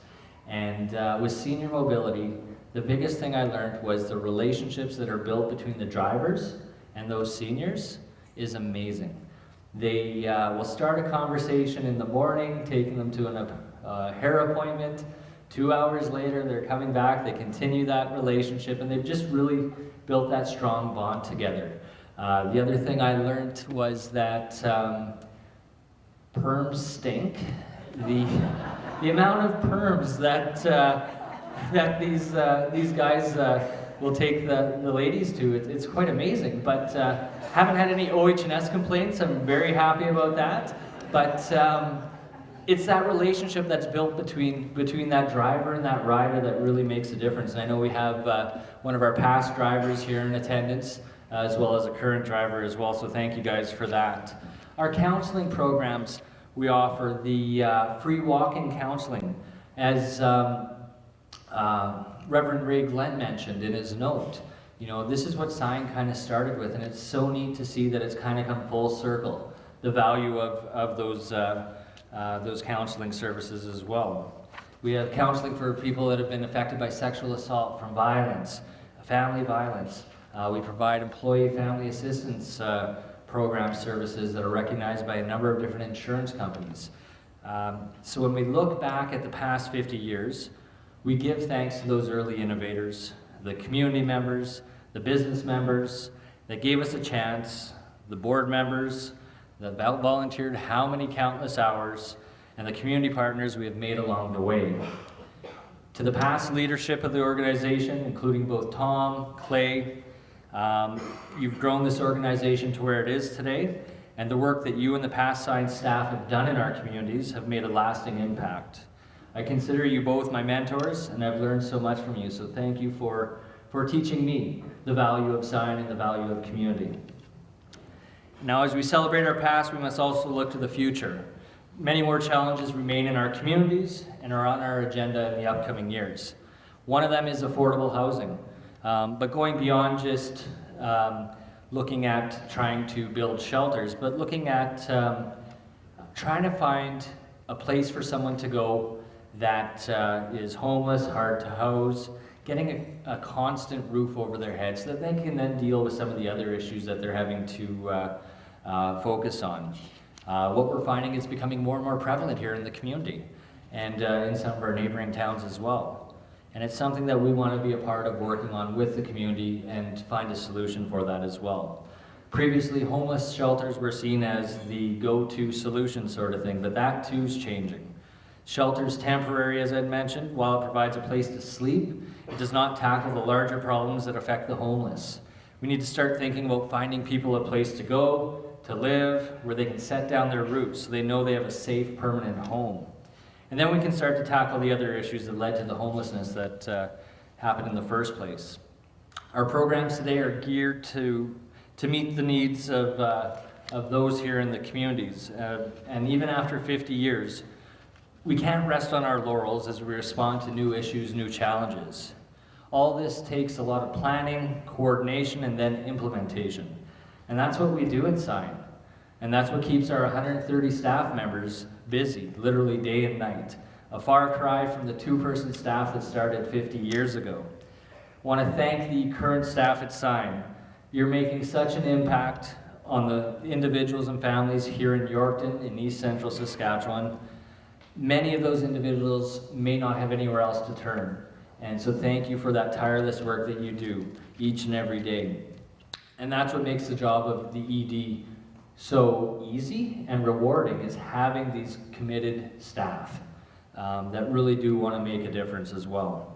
And with senior mobility, the biggest thing I learned was the relationships that are built between the drivers and those seniors is amazing. They will start a conversation in the morning, taking them to a hair appointment. 2 hours later, they're coming back, they continue that relationship, and they've just really built that strong bond together. The other thing I learned was that perms stink. The amount of perms that these guys will take the ladies to, it's quite amazing. But haven't had any OH&S complaints. I'm very happy about that. But it's that relationship that's built between that driver and that rider that really makes a difference. And I know we have one of our past drivers here in attendance, as well as a current driver as well, so thank you guys for that. Our counseling programs, we offer the free walk-in counseling. As Reverend Ray Glenn mentioned in his note, you know, this is what Sign kind of started with, and it's so neat to see that it's kind of come full circle, the value of those counseling services as well. We have counseling for people that have been affected by sexual assault, from violence, family violence. We provide employee family assistance program services that are recognized by a number of different insurance companies. So when we look back at the past 50 years, we give thanks to those early innovators, the community members, the business members that gave us a chance, the board members that volunteered how many countless hours, and the community partners we have made along the way. To the past leadership of the organization, including both Tom, Clay, you've grown this organization to where it is today, and the work that you and the past Sign staff have done in our communities have made a lasting impact. I consider you both my mentors, and I've learned so much from you, so thank you for teaching me the value of Sign and the value of community. Now, as we celebrate our past, we must also look to the future. Many more challenges remain in our communities and are on our agenda in the upcoming years. One of them is affordable housing. But going beyond just looking at trying to build shelters, but looking at trying to find a place for someone to go that is homeless, hard to house, getting a constant roof over their head so that they can then deal with some of the other issues that they're having to focus on. What we're finding is becoming more and more prevalent here in the community and in some of our neighboring towns as well. And it's something that we want to be a part of working on with the community and find a solution for that as well. Previously, homeless shelters were seen as the go-to solution sort of thing, but that too is changing. Shelter's temporary, as I'd mentioned. While it provides a place to sleep, it does not tackle the larger problems that affect the homeless. We need to start thinking about finding people a place to go, to live, where they can set down their roots so they know they have a safe, permanent home. And then we can start to tackle the other issues that led to the homelessness that happened in the first place. Our programs today are geared to meet the needs of those here in the communities. And even after 50 years, we can't rest on our laurels as we respond to new issues, new challenges. All this takes a lot of planning, coordination, and then implementation. And that's what we do at SIGN. And that's what keeps our 130 staff members busy, literally day and night. A far cry from the 2-person staff that started 50 years ago. I want to thank the current staff at SIGN. You're making such an impact on the individuals and families here in Yorkton, in East Central Saskatchewan. Many of those individuals may not have anywhere else to turn. And so thank you for that tireless work that you do each and every day. And that's what makes the job of the ED so easy and rewarding, is having these committed staff that really do want to make a difference as well.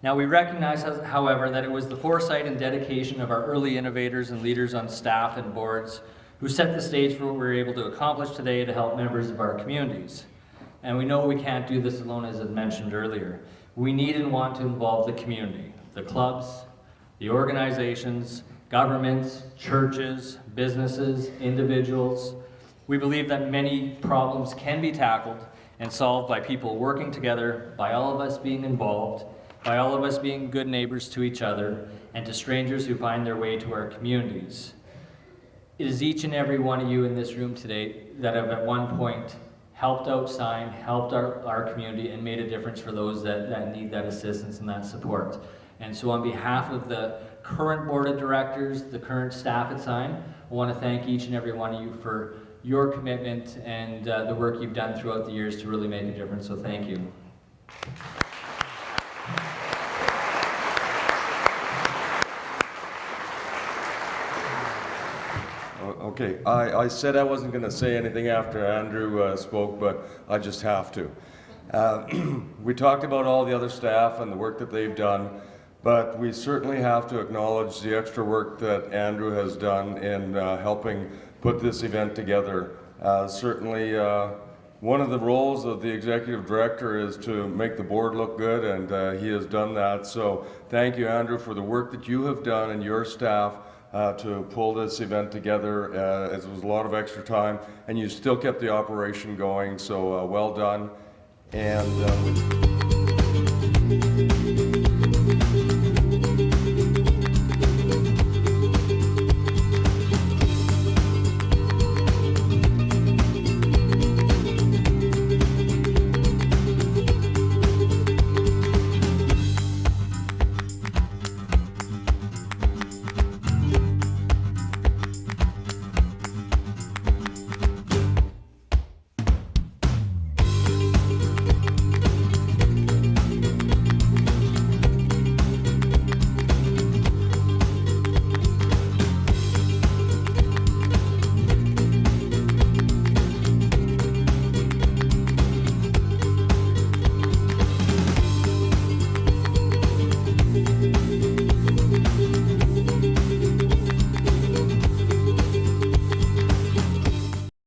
Now we recognize, however, that it was the foresight and dedication of our early innovators and leaders on staff and boards who set the stage for what we're able to accomplish today to help members of our communities. And we know we can't do this alone, as I mentioned earlier. We need and want to involve the community, the clubs, the organizations, governments, churches, businesses, individuals. We believe that many problems can be tackled and solved by people working together, by all of us being involved, by all of us being good neighbors to each other and to strangers who find their way to our communities. It is each and every one of you in this room today that have at one point helped out SIGN, helped our community, and made a difference for those that need that assistance and that support. And so on behalf of the current board of directors, the current staff at SIGN, I want to thank each and every one of you for your commitment and the work you've done throughout the years to really make a difference, so thank you. Okay, I said I wasn't going to say anything after Andrew spoke, but I just have to. We talked about all the other staff and the work that they've done, but we certainly have to acknowledge the extra work that Andrew has done in helping put this event together. Certainly, one of the roles of the executive director is to make the board look good, and he has done that. So thank you, Andrew, for the work that you have done and your staff to pull this event together. It was a lot of extra time, and you still kept the operation going, so well done. And